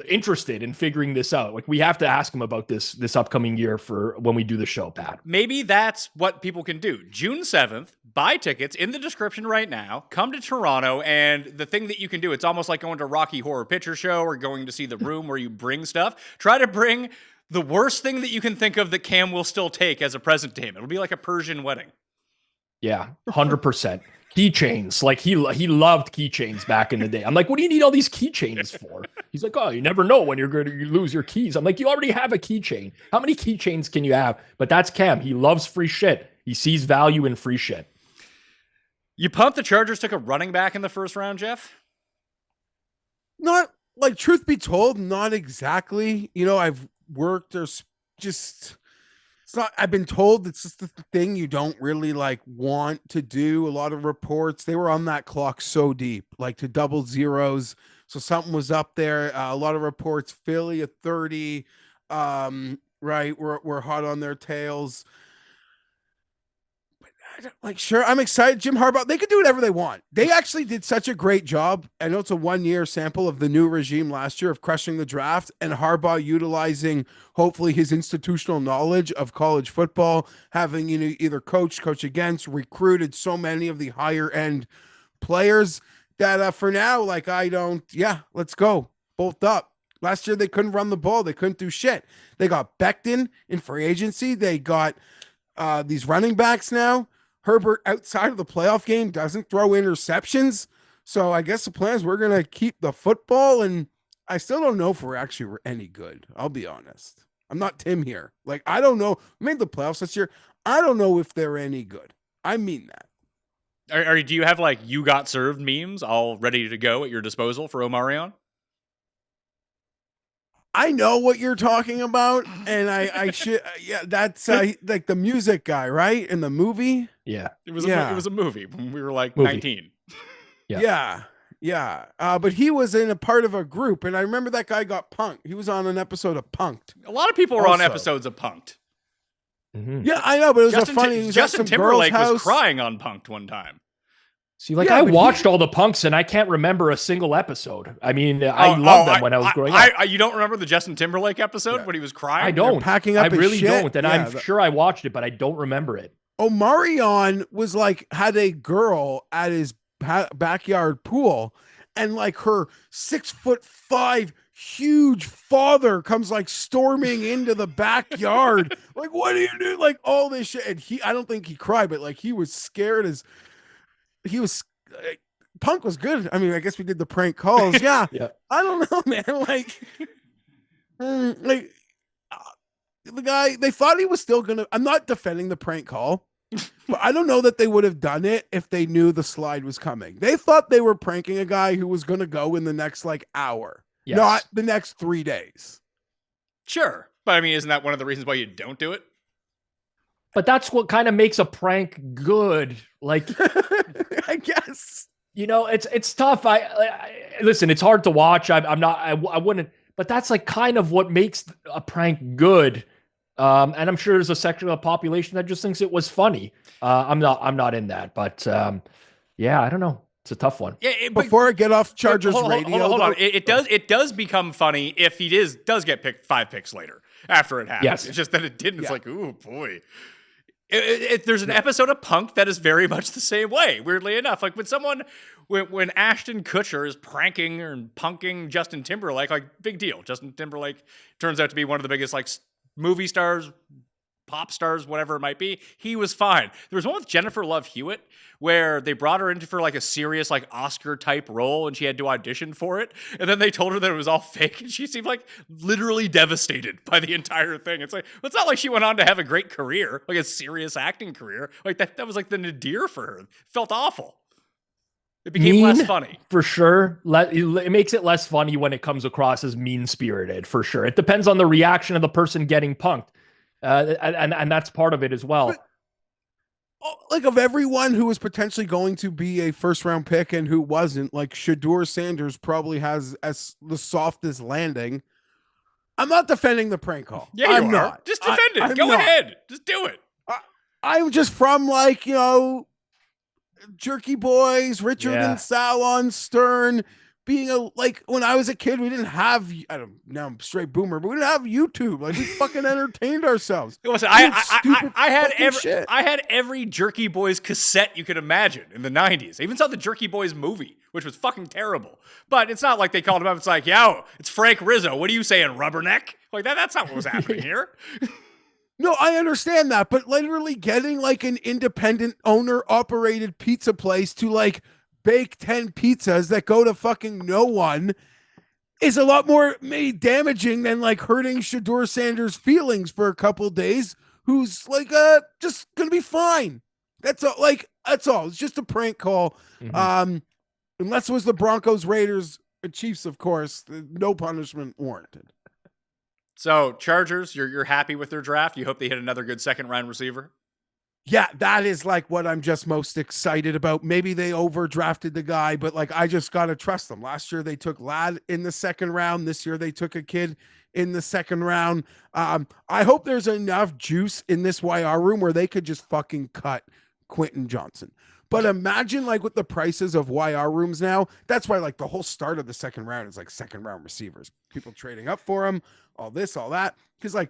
[SPEAKER 1] interested in figuring this out. Like, we have to ask him about this upcoming year for when we do the show, Pat.
[SPEAKER 2] Maybe that's what people can do. June 7th, buy tickets in the description right now. Come to Toronto, and the thing that you can do, it's almost like going to Rocky Horror Picture Show or going to see the room where you bring stuff. Try to bring the worst thing that you can think of that Cam will still take as a present to him. It'll be like a Persian wedding. Yeah,
[SPEAKER 1] 100%. Keychains. Like, he loved keychains back in the day. I'm like, what do you need all these keychains for? He's like, oh, you never know when you're going to lose your keys. I'm like, you already have a keychain. How many keychains can you have? But that's Cam. He loves free shit. He sees value in free shit.
[SPEAKER 2] You pumped the Chargers took a running back in the first round, Geoff?
[SPEAKER 5] Not, like, truth be told, not exactly. You know, I've worked or just... I've been told it's just the thing you don't really like want to do. A lot of reports, they were on that clock so deep, like to double zeros. So something was up there. A lot of reports, Philly at 30, right? We're hot on their tails. Like, sure, I'm excited. Jim Harbaugh, they could do whatever they want. They actually did such a great job. I know it's a 1-year sample of the new regime last year of crushing the draft, and Harbaugh utilizing hopefully his institutional knowledge of college football, having, you know, either coach against, recruited so many of the higher end players that for now, like, let's go. Bolt up. Last year, they couldn't run the ball. They couldn't do shit. They got Becton in free agency. They got these running backs now. Herbert, outside of the playoff game, doesn't throw interceptions. So I guess the plan is we're going to keep the football and I still don't know if we're actually any good. I'll be honest. I'm not Tim here. Like, I don't know. We made the playoffs this year. I don't know if they're any good. I mean that.
[SPEAKER 2] Do you have like you got served memes all ready to go at your disposal for Omarion?
[SPEAKER 5] I know what you're talking about, and I should. Yeah, that's like the music guy, right? In the movie.
[SPEAKER 1] Yeah.
[SPEAKER 2] It was a movie when we were like
[SPEAKER 1] Movie.
[SPEAKER 2] 19.
[SPEAKER 5] Yeah. But he was in a part of a group, and I remember that guy got punked. He was on an episode of Punked.
[SPEAKER 2] A lot of people were on
[SPEAKER 5] Also.
[SPEAKER 2] episodes of Punked.
[SPEAKER 1] Mm-hmm.
[SPEAKER 5] Yeah, I know, but it was funny. He was at
[SPEAKER 2] Justin
[SPEAKER 5] some
[SPEAKER 2] Timberlake
[SPEAKER 5] girl's
[SPEAKER 2] was
[SPEAKER 5] house.
[SPEAKER 2] crying on Punked one time.
[SPEAKER 1] See, like
[SPEAKER 5] Yeah,
[SPEAKER 1] I
[SPEAKER 5] but
[SPEAKER 1] watched all the punks and I can't remember a single episode. I mean, I loved them when I was growing up.
[SPEAKER 2] You don't remember the Justin Timberlake episode when he was crying?
[SPEAKER 1] I don't.
[SPEAKER 5] packing up
[SPEAKER 1] I
[SPEAKER 5] his
[SPEAKER 1] really
[SPEAKER 5] shit.
[SPEAKER 1] don't, and
[SPEAKER 5] Yeah,
[SPEAKER 1] I'm sure I watched it, but I don't remember it.
[SPEAKER 5] Omarion was like had a girl at his backyard pool, and like her 6'5" huge father comes like storming into the backyard. Like, what do you do? Like all this shit. And I don't think he cried, but like he was scared as he was. Punk was good. I mean, I guess we did the prank calls. Yeah.
[SPEAKER 1] Yeah.
[SPEAKER 5] I don't know, man. Like the guy, they thought he was still gonna. I'm not defending the prank call, but I don't know that they would have done it if they knew the slide was coming. They thought they were pranking a guy who was gonna go in the next like hour, not the next 3 days.
[SPEAKER 2] Sure. But I mean, isn't that one of the reasons why you don't do it?
[SPEAKER 1] But that's what kind of makes a prank good. Like,
[SPEAKER 5] I guess.
[SPEAKER 1] you know, it's tough. I listen. It's hard to watch. I'm not. I wouldn't. But that's like kind of what makes a prank good. And I'm sure there's a section of the population that just thinks it was funny. I'm not in that. But yeah, I don't know. It's a tough one.
[SPEAKER 2] Yeah,
[SPEAKER 5] Before I get off Chargers radio,
[SPEAKER 2] hold on. It does become funny if he does get picked 5 picks later after it happens.
[SPEAKER 1] Yes.
[SPEAKER 2] It's just that it didn't. It's like, ooh boy. There's an episode of Punk that is very much the same way. Weirdly enough, like when Ashton Kutcher is pranking or punking Justin Timberlake, like big deal. Justin Timberlake turns out to be one of the biggest like movie stars, pop stars, whatever it might be. He was fine. There was one with Jennifer Love Hewitt where they brought her in for like a serious like Oscar type role and she had to audition for it. And then they told her that it was all fake and she seemed like literally devastated by the entire thing. It's like, it's not like she went on to have a great career, like a serious acting career. Like that was like the nadir for her. It felt awful. It became less funny.
[SPEAKER 1] For sure. It makes it less funny when it comes across as mean-spirited, for sure. It depends on the reaction of the person getting punked. And that's part of it as well.
[SPEAKER 5] But, like of everyone who was potentially going to be a first round pick and who wasn't, like Shedeur Sanders probably has as the softest landing. I'm not defending the prank call.
[SPEAKER 2] Yeah,
[SPEAKER 5] I'm
[SPEAKER 2] you
[SPEAKER 5] not.
[SPEAKER 2] are. Just defend it.
[SPEAKER 5] I'm
[SPEAKER 2] Go
[SPEAKER 5] not.
[SPEAKER 2] ahead. Just do it.
[SPEAKER 5] I'm just from like, Jerky Boys, Richard and Salon, Stern, being like when I was a kid, we didn't have now I'm straight boomer, but we didn't have YouTube. Like we fucking entertained ourselves.
[SPEAKER 2] Listen, I had every Jerky Boys cassette you could imagine in the 90s. I even saw the Jerky Boys movie, which was fucking terrible. But it's not like they called him up. It's like, yo, it's Frank Rizzo. What are you saying, Rubberneck? Like that's not what was happening here.
[SPEAKER 5] No, I understand that, but literally getting like an independent owner operated pizza place to like bake 10 pizzas that go to fucking no one is a lot more damaging than like hurting Shedeur Sanders' feelings for a couple days, who's like just gonna be fine. That's all. Like that's all. It's just a prank call. Mm-hmm. Unless it was the Broncos, Raiders, and Chiefs, of course, no punishment warranted.
[SPEAKER 2] So Chargers, you're happy with their draft? You hope they hit another good second round receiver?
[SPEAKER 5] Yeah, that is like what I'm just most excited about. Maybe they overdrafted the guy, but like I just gotta trust them. Last year they took Ladd in the second round. This year they took a kid in the second round. I hope there's enough juice in this YR room where they could just fucking cut Quentin Johnson. But imagine like with the prices of YR rooms now, that's why like the whole start of the second round is like second round receivers. People trading up for them, all this, all that. Because like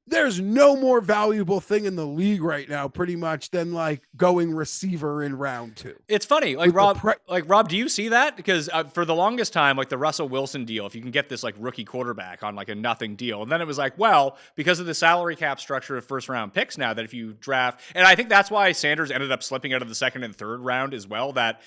[SPEAKER 5] there's no more valuable thing in the league right now, pretty much, than like going receiver in round 2.
[SPEAKER 2] It's funny, like Rob, do you see that? Because for the longest time, like the Russell Wilson deal, if you can get this like rookie quarterback on like a nothing deal, and then it was like, well, because of the salary cap structure of first round picks now, that if you draft, and I think that's why Sanders ended up slipping out of the second and third round as well. That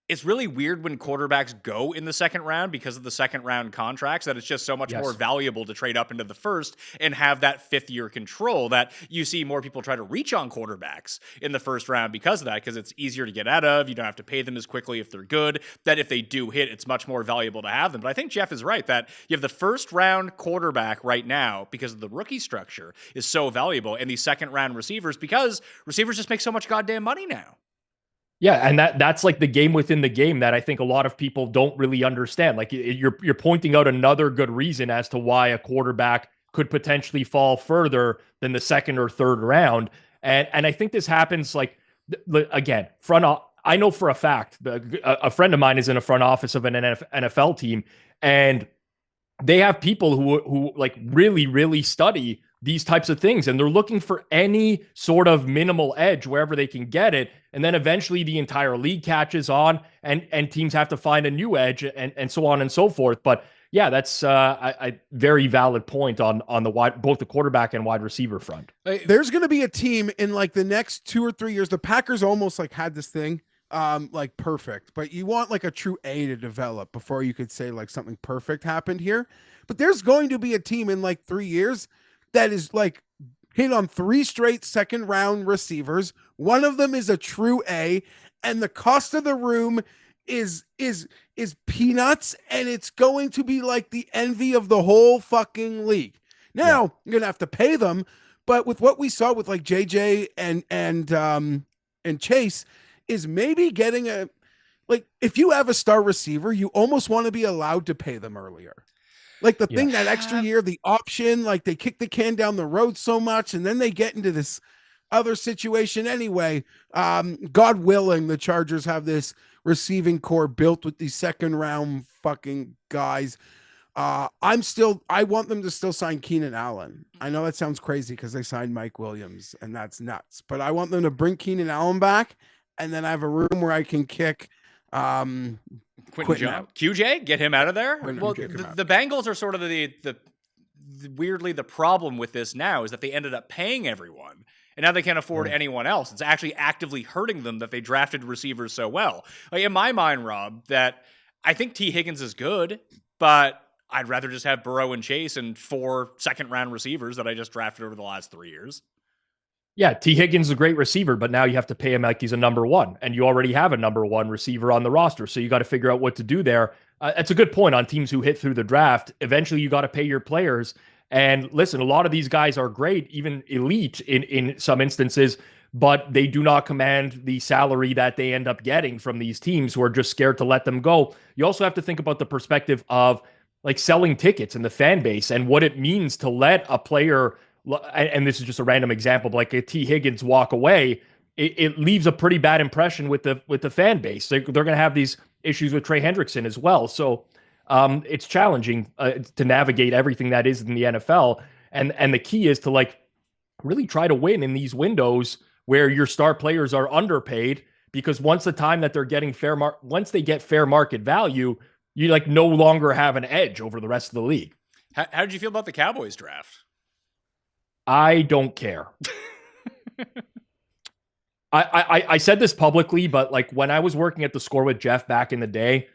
[SPEAKER 2] it's really weird when quarterbacks go in the second round because of the second round contracts, that it's just so much more valuable to trade up into the first and have that fifth year control, that you see more people try to reach on quarterbacks in the first round because of that, because it's easier to get out of. You don't have to pay them as quickly if they're good, that if they do hit, it's much more valuable to have them. But I think Geoff is right that you have the first round quarterback right now because of the rookie structure is so valuable, and the second round receivers because receivers just make so much goddamn money now.
[SPEAKER 1] Yeah, and that's like the game within the game that I think a lot of people don't really understand. Like you're pointing out another good reason as to why a quarterback could potentially fall further than the second or third round. And I think this happens like again, I know for a fact a friend of mine is in a front office of an NFL team, and they have people who like really study these types of things, and they're looking for any sort of minimal edge wherever they can get it. And then eventually the entire league catches on, and teams have to find a new edge, and so on and so forth. But yeah, that's a very valid point on both the quarterback and wide receiver front.
[SPEAKER 5] There's going to be a team in like the next 2 or 3 years. The Packers almost like had this thing like perfect, but you want like a true A to develop before you could say like something perfect happened here. But there's going to be a team in like 3 years that is like hit on 3 straight second round receivers. One of them is a true A, and the cost of the room is peanuts, and it's going to be like the envy of the whole fucking league. Now you're gonna have to pay them, but with what we saw with like JJ and Chase, is maybe getting a, like, if you have a star receiver, you almost want to be allowed to pay them earlier. Like the thing, that extra year, the option, like they kick the can down the road so much, and then they get into this other situation anyway. God willing, the Chargers have this receiving core built with these second round fucking guys. I want them to still sign Keenan Allen. I know that sounds crazy because they signed Mike Williams, and that's nuts. But I want them to bring Keenan Allen back, and then I have a room where I can kick
[SPEAKER 2] Quentin QJ, get him out of there. Well, the Bengals are sort of the weirdly the problem with this now is that they ended up paying everyone, and now they can't afford anyone else. It's actually actively hurting them that they drafted receivers so well. Like in my mind, Rob, that I think T. Higgins is good, but I'd rather just have Burrow and Chase and 4 second-round receivers that I just drafted over the last 3 years.
[SPEAKER 1] Yeah, T. Higgins is a great receiver, but now you have to pay him like he's a number 1, and you already have a number 1 receiver on the roster, so you got to figure out what to do there. That's a good point on teams who hit through the draft. Eventually, you got to pay your players. And listen, a lot of these guys are great, even elite in some instances, but they do not command the salary that they end up getting from these teams who are just scared to let them go. You also have to think about the perspective of like selling tickets and the fan base and what it means to let a player, and this is just a random example, but like a T. Higgins walk away, it leaves a pretty bad impression with the fan base. They're going to have these issues with Trey Hendrickson as well. So it's challenging to navigate everything that is in the NFL. And the key is to like really try to win in these windows where your star players are underpaid, because once the time that they're getting once they get fair market value, you like no longer have an edge over the rest of the league.
[SPEAKER 2] How did you feel about the Cowboys draft?
[SPEAKER 1] I don't care. I said this publicly, but like when I was working at the Score with Geoff back in the day,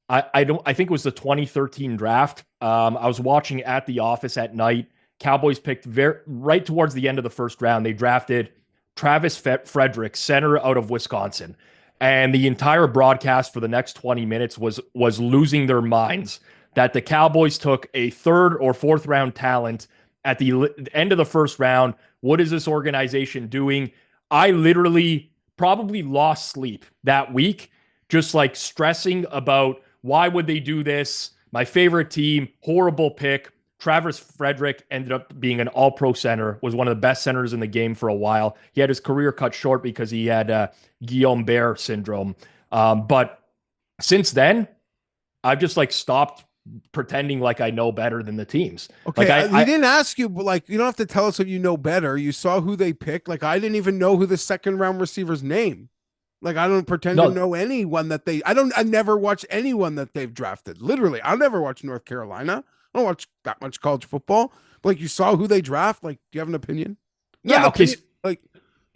[SPEAKER 1] I think it was the 2013 draft. I was watching at the office at night. Cowboys picked right towards the end of the first round. They drafted Travis Frederick, center out of Wisconsin. And the entire broadcast for the next 20 minutes was losing their minds that the Cowboys took a 3rd or 4th round talent at the end of the first round. What is this organization doing? I literally probably lost sleep that week, just like stressing about why would they do this? My favorite team, horrible pick. Travis Frederick ended up being an all-pro center, was one of the best centers in the game for a while. He had his career cut short because he had Guillain-Barré syndrome. But since then, I've just like stopped pretending like I know better than the teams.
[SPEAKER 5] Okay,
[SPEAKER 1] like
[SPEAKER 5] I didn't ask you, but like you don't have to tell us if you know better. You saw who they picked. Like I didn't even know who the second round receiver's name. Like I don't pretend to know anyone that I never watch anyone that they've drafted. Literally, I never watch North Carolina. I don't watch that much college football. But like you saw who they draft. Like, do you have an opinion?
[SPEAKER 1] Okay.
[SPEAKER 5] Like,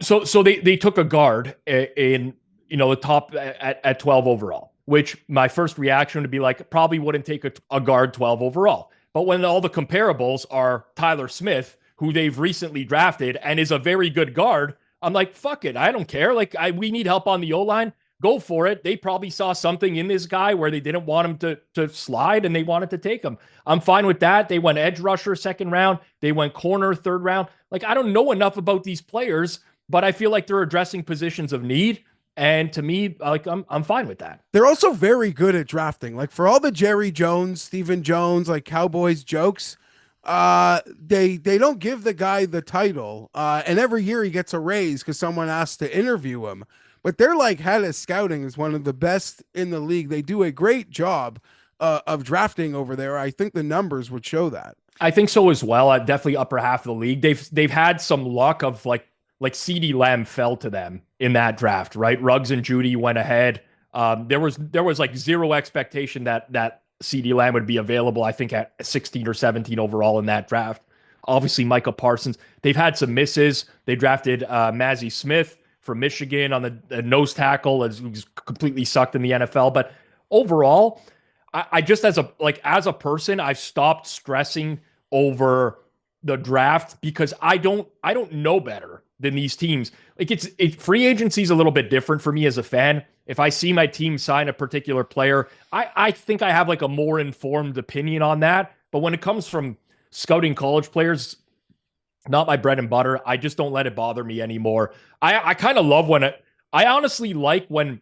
[SPEAKER 1] so they took a guard in the top at 12 overall. which my first reaction would be like, probably wouldn't take a guard 12 overall. But when all the comparables are Tyler Smith, who they've recently drafted and is a very good guard, I'm like, fuck it. I don't care. Like, we need help on the O-line. Go for it. They probably saw something in this guy where they didn't want him to slide and they wanted to take him. I'm fine with that. They went edge rusher second round. They went corner third round. Like, I don't know enough about these players, but I feel like they're addressing positions of need. And to me, like, I'm fine with that.
[SPEAKER 5] They're also very good at drafting. Like, for all the Jerry Jones, Stephen Jones, like Cowboys jokes, they don't give the guy the title. And every year he gets a raise because someone asked to interview him. But they're like, head of scouting is one of the best in the league. They do a great job of drafting over there. I think the numbers would show that.
[SPEAKER 1] I think so as well. Definitely upper half of the league. They've had some luck of like CeeDee Lamb fell to them in that draft, right? Ruggs and Judy went ahead. There was like zero expectation that CeeDee Lamb would be available, I think, at 16 or 17 overall in that draft. Obviously, Micah Parsons. They've had some misses. They drafted Mazi Smith from Michigan on the nose tackle, who's completely sucked in the NFL. But overall, I just as a person, I've stopped stressing over the draft because I don't know better than these teams. Like, free agency is a little bit different for me as a fan. If I see my team sign a particular player, I think I have like a more informed opinion on that. But when it comes from scouting college players, not my bread and butter. I just don't let it bother me anymore. I kind of love I honestly like when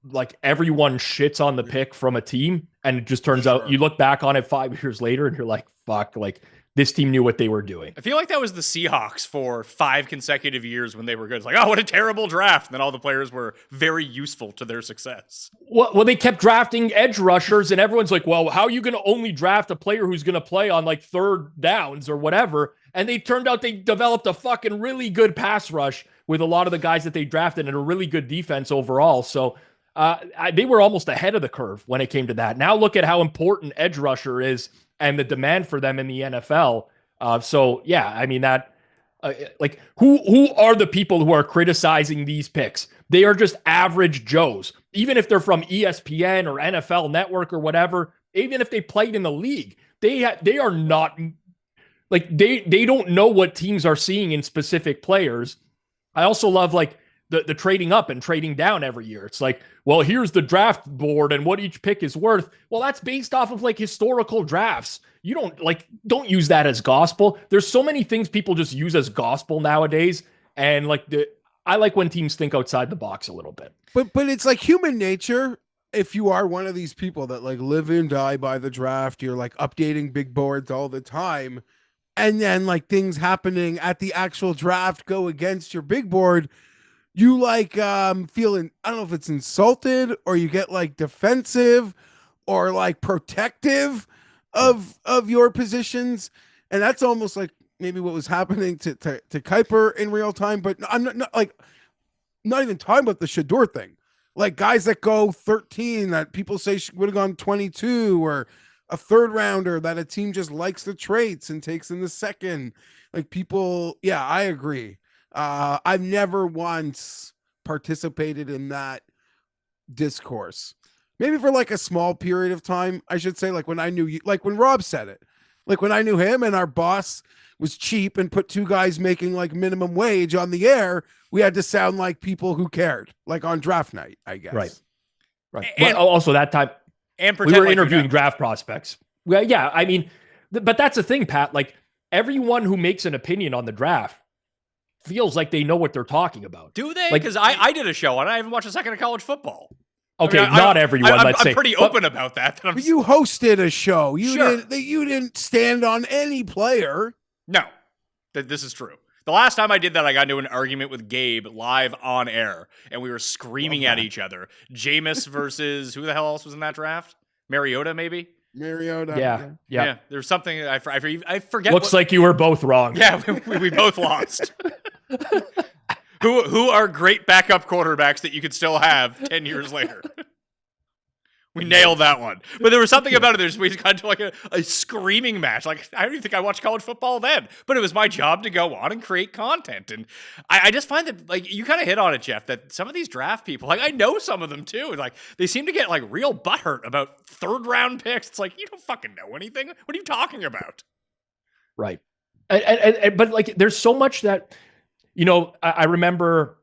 [SPEAKER 1] like everyone shits on the pick from a team and it just turns out you look back on it 5 years later and you're like, fuck, like this team knew what they were doing.
[SPEAKER 2] I feel like that was the Seahawks for 5 consecutive years when they were good. It's like, oh, what a terrible draft. And then all the players were very useful to their success.
[SPEAKER 1] Well, they kept drafting edge rushers and everyone's like, well, how are you going to only draft a player who's going to play on like third downs or whatever? And they turned out they developed a fucking really good pass rush with a lot of the guys that they drafted and a really good defense overall. So they were almost ahead of the curve when it came to that. Now look at how important edge rusher is and the demand for them in the NFL. So yeah, I mean that, like who are the people who are criticizing these picks? They are just average Joes. Even if they're from ESPN or NFL Network or whatever, even if they played in the league, they are not like, they don't know what teams are seeing in specific players. I also love like the trading up and trading down every year. It's like, well, here's the draft board and what each pick is worth. Well, that's based off of like historical drafts. You don't use that as gospel. There's so many things people just use as gospel nowadays. And like I like when teams think outside the box a little bit.
[SPEAKER 5] But it's like human nature. If you are one of these people that like live and die by the draft, you're like updating big boards all the time. And then like things happening at the actual draft go against your big board. You like feeling, I don't know if it's insulted or you get like defensive or like protective of your positions. And that's almost like maybe what was happening to Kuiper in real time. But I'm not even talking about the Shedeur thing. Like guys that go 13 that people say would have gone 22 or a third rounder that a team just likes the traits and takes in the second. Like people, yeah, I agree. I've never once participated in that discourse. Maybe for like a small period of time, I should say, like when I knew you, like when Rob said it, like when I knew him and our boss was cheap and put 2 guys making like minimum wage on the air, we had to sound like people who cared, like on draft night, I guess.
[SPEAKER 1] Right. And well, also that time
[SPEAKER 2] and
[SPEAKER 1] we were interviewing draft prospects. Well, yeah, I mean, but that's the thing, Pat, like everyone who makes an opinion on the draft feels like they know what they're talking about.
[SPEAKER 2] Do they?
[SPEAKER 1] Like,
[SPEAKER 2] because I did a show on it. I haven't watched a second of college football.
[SPEAKER 1] Okay, I mean, not everyone, let's say.
[SPEAKER 2] I'm pretty open about that.
[SPEAKER 5] But you hosted a show. You didn't stand on any player.
[SPEAKER 2] No, this is true. The last time I did that, I got into an argument with Gabe live on air, and we were screaming at each other. Jameis versus who the hell else was in that draft? Mariota, maybe?
[SPEAKER 5] Mariota.
[SPEAKER 2] Yeah. There's something I forget.
[SPEAKER 1] Looks like you were both wrong.
[SPEAKER 2] Yeah, we both lost. Who are great backup quarterbacks that you could still have 10 years later? We nailed that one. But there was something about it. We got into like a screaming match. Like, I don't even think I watched college football then. But it was my job to go on and create content. And I just find that, like, you kind of hit on it, Geoff, that some of these draft people, like, I know some of them too. Like, they seem to get, like, real butthurt about third-round picks. It's like, you don't fucking know anything. What are you talking about?
[SPEAKER 1] Right. But, like, there's so much that, I remember,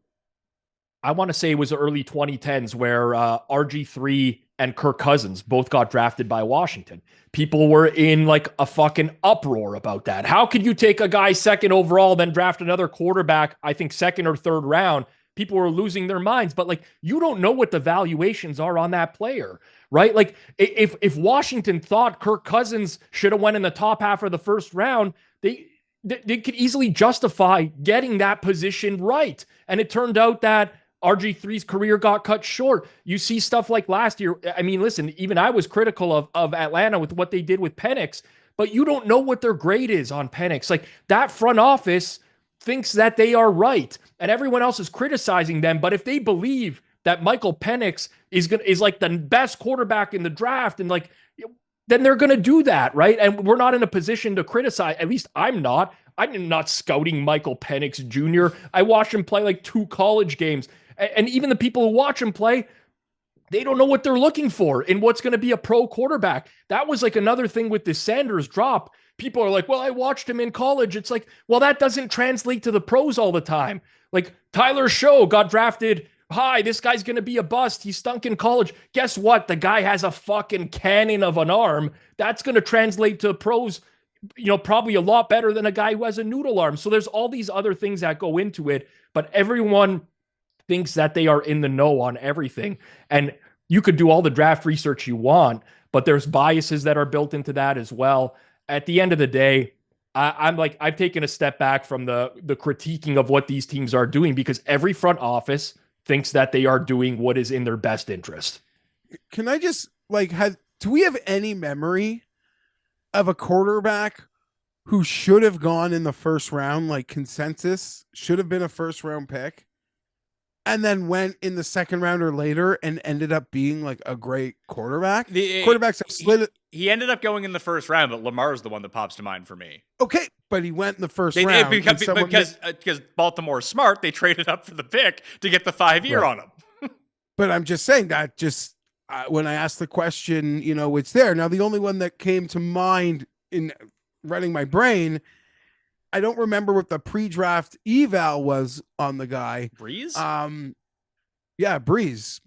[SPEAKER 1] I want to say it was the early 2010s where RG3 and Kirk Cousins both got drafted by Washington. People were in like a fucking uproar about that. How could you take a guy second overall, then draft another quarterback, I think second or third round? People were losing their minds, but like, you don't know what the valuations are on that player, right? Like if Washington thought Kirk Cousins should have went in the top half of the first round, they could easily justify getting that position right. And it turned out that RG3's career got cut short. You see stuff like last year. I mean, listen, even I was critical of Atlanta with what they did with Penix, but you don't know what their grade is on Penix. Like, that front office thinks that they are right, and everyone else is criticizing them. But if they believe that Michael Penix is like the best quarterback in the draft, and like, then they're going to do that, right? And we're not in a position to criticize. At least I'm not. I'm not scouting Michael Penix Jr. I watched him play like 2 college games. And even the people who watch him play, they don't know what they're looking for in what's going to be a pro quarterback. That was like another thing with this Sanders drop. People are like, well, I watched him in college. It's like, well, that doesn't translate to the pros all the time. Like, Tyler Show got drafted high. This guy's going to be a bust. He stunk in college. Guess what? The guy has a fucking cannon of an arm. That's going to translate to pros, probably a lot better than a guy who has a noodle arm. So there's all these other things that go into it, but everyone thinks that they are in the know on everything. And you could do all the draft research you want, but there's biases that are built into that as well. At the end of the day, I've taken a step back from the critiquing of what these teams are doing, because every front office thinks that they are doing what is in their best interest.
[SPEAKER 5] Can I just do we have any memory of a quarterback who should have gone in the first round, like consensus, should have been a first round pick, and then went in the second round or later and ended up being like a great quarterback? Quarterbacks have slid it.
[SPEAKER 2] He ended up going in the first round, but Lamar's the one that pops to mind for me.
[SPEAKER 5] Okay, but he went in the first round.
[SPEAKER 2] Because Baltimore's smart, they traded up for the pick to get the 5-year on him.
[SPEAKER 5] But I'm just saying that when I asked the question, it's there. Now, the only one that came to mind in running my brain, I don't remember what the pre-draft eval was on the guy.
[SPEAKER 2] Breeze?
[SPEAKER 5] Yeah, Breeze.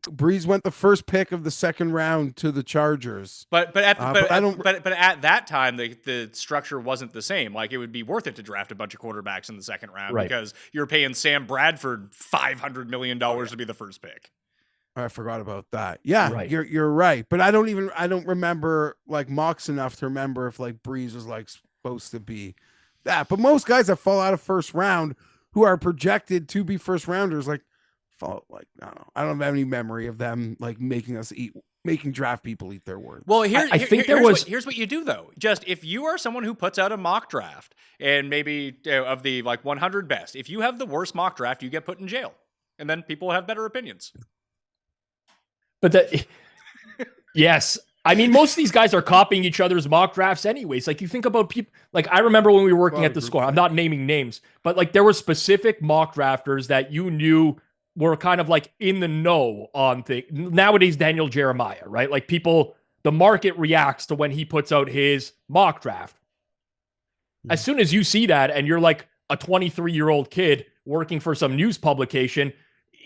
[SPEAKER 5] Breeze went the first pick of the second round to the Chargers.
[SPEAKER 2] But at that time, the structure wasn't the same. Like, it would be worth it to draft a bunch of quarterbacks in the second round, right, because you're paying Sam Bradford $500 million to be the first pick.
[SPEAKER 5] I forgot about that. Yeah,
[SPEAKER 1] right.
[SPEAKER 5] You're right. But I don't remember like mocks enough to remember if like Breeze was like supposed to be that. But most guys that fall out of first round who are projected to be first rounders, like, fall, like, I don't have any memory of them like making draft people eat their words.
[SPEAKER 2] Well, here's what you do though. Just if you are someone who puts out a mock draft and maybe of the like 100 best, if you have the worst mock draft, you get put in jail, and then people have better opinions.
[SPEAKER 1] But yes, I mean, most of these guys are copying each other's mock drafts anyways. Like, you think about people, like, I remember when we were working at the Score, I'm not naming names, but like, there were specific mock drafters that you knew were kind of like in the know on things. Nowadays, Daniel Jeremiah, right? Like, the market reacts to when he puts out his mock draft. As soon as you see that and you're like a 23-year-old kid working for some news publication,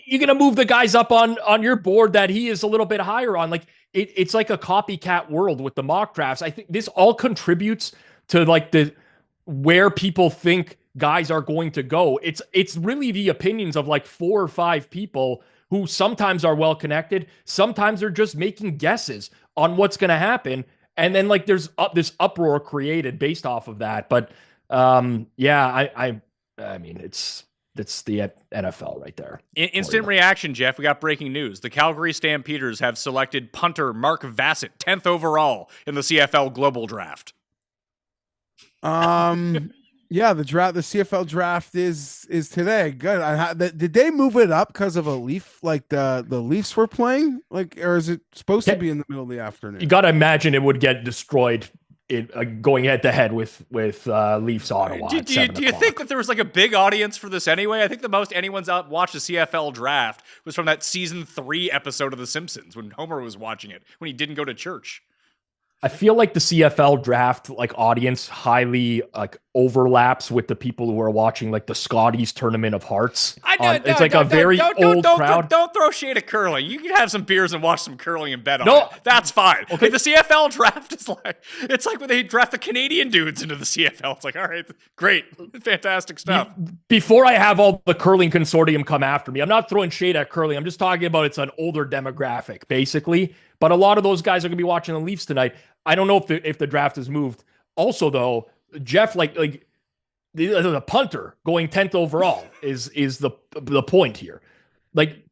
[SPEAKER 1] you're going to move the guys up on your board that he is a little bit higher on. Like, it's like a copycat world with the mock drafts. I think this all contributes to like where people think guys are going to go. It's really the opinions of like 4 or 5 people who sometimes are well connected. Sometimes they're just making guesses on what's going to happen. And then like there's this uproar created based off of that. But I mean, it's the NFL right there.
[SPEAKER 2] Instant reaction, Geoff. We got breaking news. The Calgary Stampeders have selected punter Mark Vassett, 10th overall in the CFL Global Draft.
[SPEAKER 5] Yeah, the CFL draft is today. Good. Did they move it up because of a Leaf? Like the Leafs were playing, like, or is it supposed to be in the middle of the afternoon?
[SPEAKER 1] You got to imagine it would get destroyed going head to head with Leafs Ottawa.
[SPEAKER 2] Do you think that there was like a big audience for this anyway? I think the most anyone's out watched the CFL draft was from that season 3 episode of The Simpsons when Homer was watching it when he didn't go to church.
[SPEAKER 1] I feel like the CFL draft like audience highly like overlaps with the people who are watching like the Scotties Tournament of Hearts. It's like a very old crowd.
[SPEAKER 2] Don't throw shade at curling. You can have some beers and watch some curling and bet on it. That's fine. Okay. Like the CFL draft is like, it's like when they draft the Canadian dudes into the CFL. It's like, all right, great, fantastic stuff.
[SPEAKER 1] Before I have all the curling consortium come after me, I'm not throwing shade at curling. I'm just talking about it's an older demographic, basically. But a lot of those guys are going to be watching the Leafs tonight. I don't know if the draft is moved. Also, though, Geoff, like the punter going 10th overall is the point here. Like,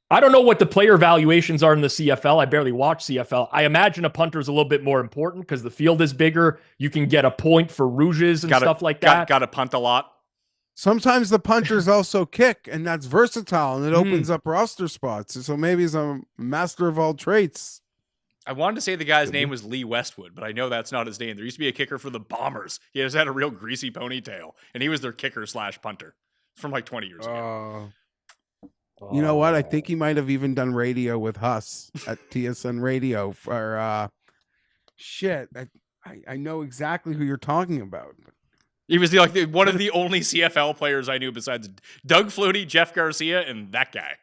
[SPEAKER 1] I don't know what the player valuations are in the CFL. I barely watch CFL. I imagine a punter is a little bit more important because the field is bigger. You can get a point for rouges and stuff like that.
[SPEAKER 2] Got to punt a lot.
[SPEAKER 5] Sometimes the punters also kick, and that's versatile, and it opens up roster spots. So maybe he's a master of all traits.
[SPEAKER 2] I wanted to say the guy's name was Lee Westwood, but I know that's not his name. There used to be a kicker for the Bombers. He just had a real greasy ponytail, and he was their kicker/punter from like 20 years ago.
[SPEAKER 5] You know what? I think he might have even done radio with Huss at TSN Radio for shit. I know exactly who you're talking about.
[SPEAKER 2] He was one of the only CFL players I knew besides Doug Flutie, Jeff Garcia, and that guy.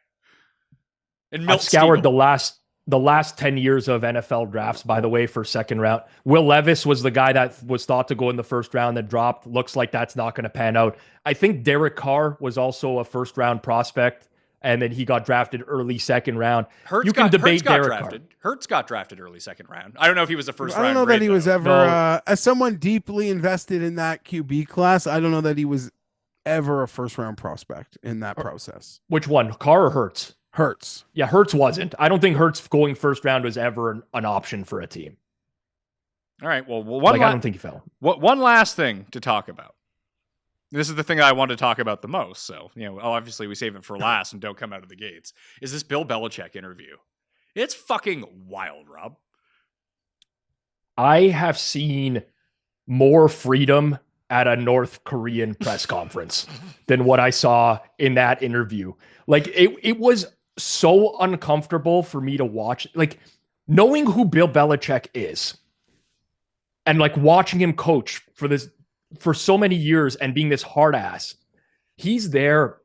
[SPEAKER 2] And Milt
[SPEAKER 1] I've scoured
[SPEAKER 2] Stiegel.
[SPEAKER 1] the last 10 years of NFL drafts, by the way, for second round. Will Levis was the guy that was thought to go in the first round that dropped. Looks like that's not going to pan out. I think Derek Carr was also a first round prospect, and then he got drafted early second round.
[SPEAKER 2] Hertz got drafted. Hertz got drafted early second round. I don't know if he was a first round.
[SPEAKER 5] I don't know
[SPEAKER 2] grade,
[SPEAKER 5] that he was ever, as someone deeply invested in that QB class, I don't know that he was ever a first round prospect in that process.
[SPEAKER 1] Which one, Carr or Hertz?
[SPEAKER 5] Hertz.
[SPEAKER 1] Yeah, Hertz wasn't. I don't think Hertz going first round was ever an option for a team.
[SPEAKER 2] All right. Well,
[SPEAKER 1] I don't think he fell.
[SPEAKER 2] One last thing to talk about. This is the thing that I want to talk about the most. So, obviously we save it for last and don't come out of the gates. Is this Bill Belichick interview? It's fucking wild, Rob.
[SPEAKER 1] I have seen more freedom at a North Korean press conference than what I saw in that interview. Like it was so uncomfortable for me to watch, like knowing who Bill Belichick is and like watching him coach for so many years and being this hard ass. He's there.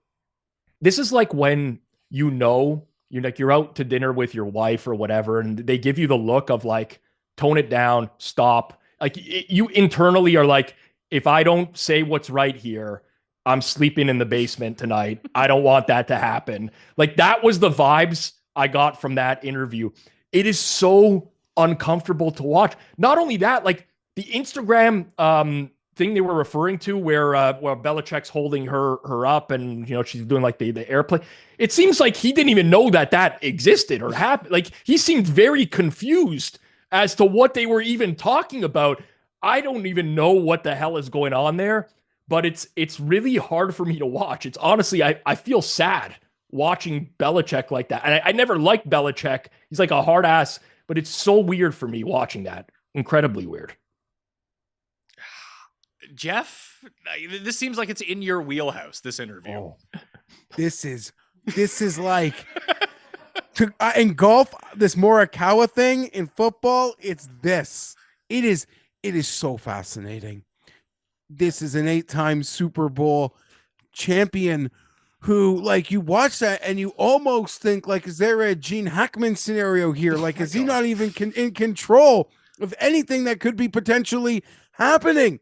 [SPEAKER 1] This is like when you're out to dinner with your wife or whatever, and they give you the look of like, tone it down, stop. Like you internally are like, if I don't say what's right here, I'm sleeping in the basement tonight. I don't want that to happen. Like that was the vibes I got from that interview. It is so uncomfortable to watch. Not only that, like the Instagram thing they were referring to where Belichick's holding her up and she's doing like the airplane. It seems like he didn't even know that existed or happened. Like he seemed very confused as to what they were even talking about. I don't even know what the hell is going on there, but it's really hard for me to watch. It's honestly, I feel sad watching Belichick like that. And I never liked Belichick. He's like a hard ass, but it's so weird for me watching that. Incredibly weird.
[SPEAKER 2] Jeff, this seems like it's in your wheelhouse, this interview.
[SPEAKER 5] Oh. This is like in golf, this Morikawa thing. In football, it's this. It is so fascinating. This is an 8-time Super Bowl champion who, like, you watch that and you almost think, like, is there a Gene Hackman scenario here? Like, is he not even in control of anything that could be potentially happening?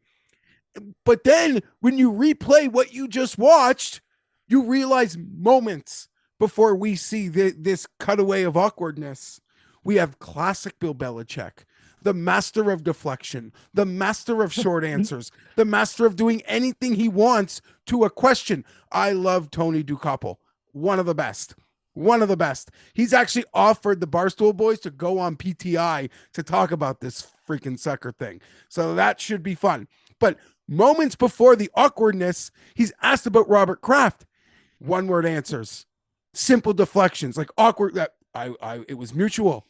[SPEAKER 5] But then when you replay what you just watched, you realize moments before we see this cutaway of awkwardness, we have classic Bill Belichick, the master of deflection, the master of short answers, the master of doing anything he wants to a question. I love Tony Ducoppel, one of the best. He's actually offered the Barstool Boys to go on PTI to talk about this freaking sucker thing. So that should be fun. But moments before the awkwardness, he's asked about Robert Kraft. One word answers, simple deflections, like awkward. That it was mutual.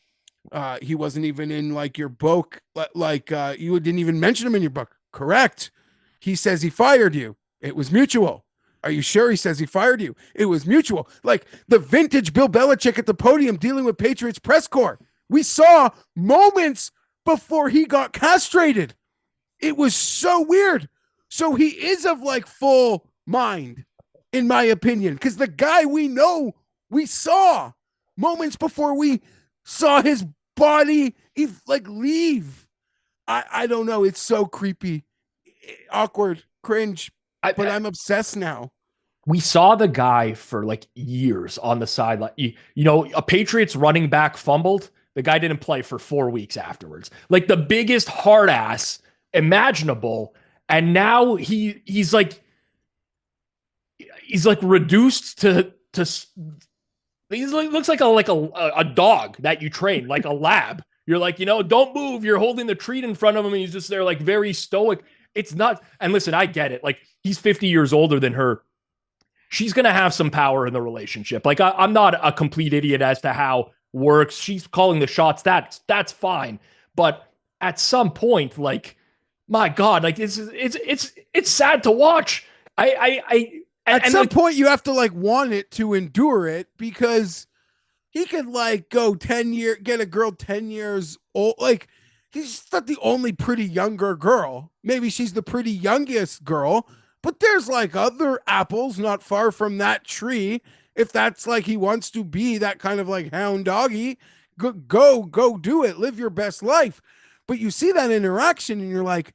[SPEAKER 5] He wasn't even in like your book. You didn't even mention him in your book. Correct. He says he fired you. It was mutual. Are you sure? He says he fired you. It was mutual. Like the vintage Bill Belichick at the podium dealing with Patriots press corps. We saw moments before he got castrated. It was so weird. So he is of like full mind, in my opinion, because the guy we know, we saw moments before we saw his body leave. I don't know. It's so creepy, awkward, cringe. But I'm obsessed now.
[SPEAKER 1] We saw the guy for like years on the sideline. You know, a Patriots running back fumbled. The guy didn't play for 4 weeks afterwards. Like the biggest hard ass imaginable. And now he's like reduced to he's like looks like a dog that you train, like a lab. You're like, don't move. You're holding the treat in front of him, and he's just there like very stoic. It's not. And listen, I get it. Like he's 50 years older than her. She's going to have some power in the relationship. Like I'm not a complete idiot as to how works. She's calling the shots. That's fine. But at some point, like, my God, like it's sad to watch.
[SPEAKER 5] At some point you have to like want it to endure it, because he could like go 10 years, get a girl 10 years old. Like he's not the only pretty younger girl. Maybe she's the pretty youngest girl, but there's like other apples not far from that tree. If that's like, he wants to be that kind of like hound doggy, go do it. Live your best life. But you see that interaction and you're like,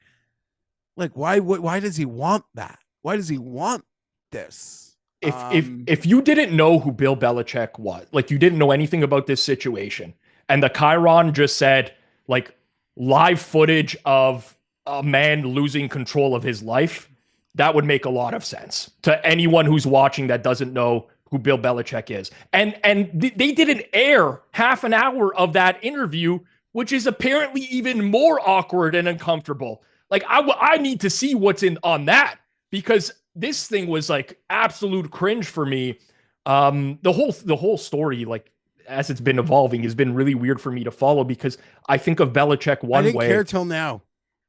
[SPEAKER 5] why does he want that? Why does he want this?
[SPEAKER 1] If you didn't know who Bill Belichick was, like you didn't know anything about this situation, and the Chiron just said like live footage of a man losing control of his life, that would make a lot of sense to anyone who's watching that doesn't know who Bill Belichick is. And they didn't air half an hour of that interview, which is apparently even more awkward and uncomfortable. Like I need to see what's on that, because this thing was like absolute cringe for me. The whole story, like as it's been evolving, has been really weird for me to follow, because I think of Belichick one way.
[SPEAKER 5] I didn't care till now.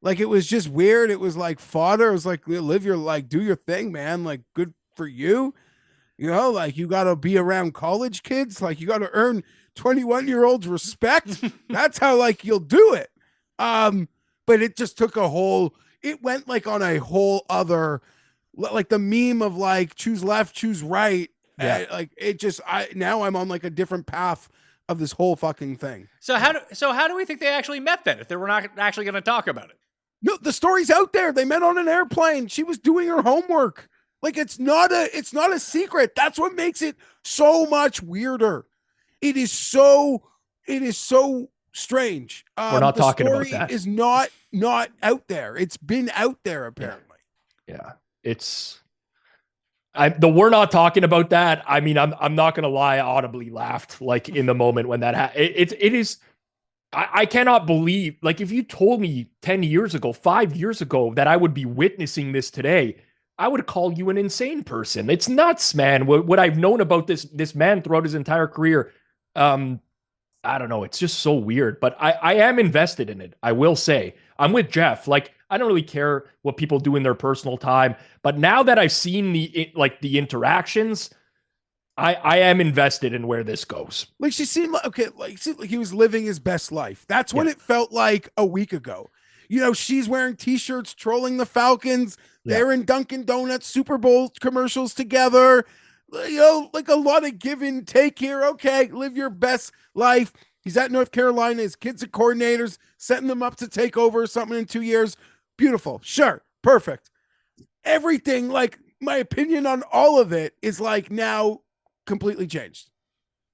[SPEAKER 5] Like it was just weird. It was like fodder. It was like, live your, like, do your thing, man. Like good for you. Like you got to be around college kids. Like you got to earn 21-year-olds respect. That's how like you'll do it. But it just took it went like on a whole other, like the meme of like choose left, choose right.
[SPEAKER 1] Yeah.
[SPEAKER 5] Like it just, now I'm on like a different path of this whole fucking thing.
[SPEAKER 2] So how do we think they actually met then, if they were not actually going to talk about it?
[SPEAKER 5] No, the story's out there. They met on an airplane. She was doing her homework. Like it's not a secret. That's what makes it so much weirder. It is so strange.
[SPEAKER 1] We're not talking about that.
[SPEAKER 5] Is not out there. It's been out there apparently.
[SPEAKER 1] Yeah. We're not talking about that. I mean, I'm not gonna lie, I audibly laughed like in the moment when that happened. It is. I cannot believe, like, if you told me 10 years ago, 5 years ago, that I would be witnessing this today, I would call you an insane person. It's nuts, man. What I've known about this man throughout his entire career, I don't know. It's just so weird, but I am invested in it. I will say I'm with Geoff. Like, I don't really care what people do in their personal time, but now that I've seen the interactions, I am invested in where this goes.
[SPEAKER 5] Like she seemed like, okay, like he was living his best life. That's what it felt like a week ago. She's wearing t-shirts, trolling the Falcons. Yeah. They're in Dunkin' Donuts Super Bowl commercials together. Like a lot of give and take here. Okay, live your best life. He's at North Carolina. His kids are coordinators, setting them up to take over or something in 2 years. Beautiful. Sure. Perfect. Everything, like my opinion on all of it is like now completely changed.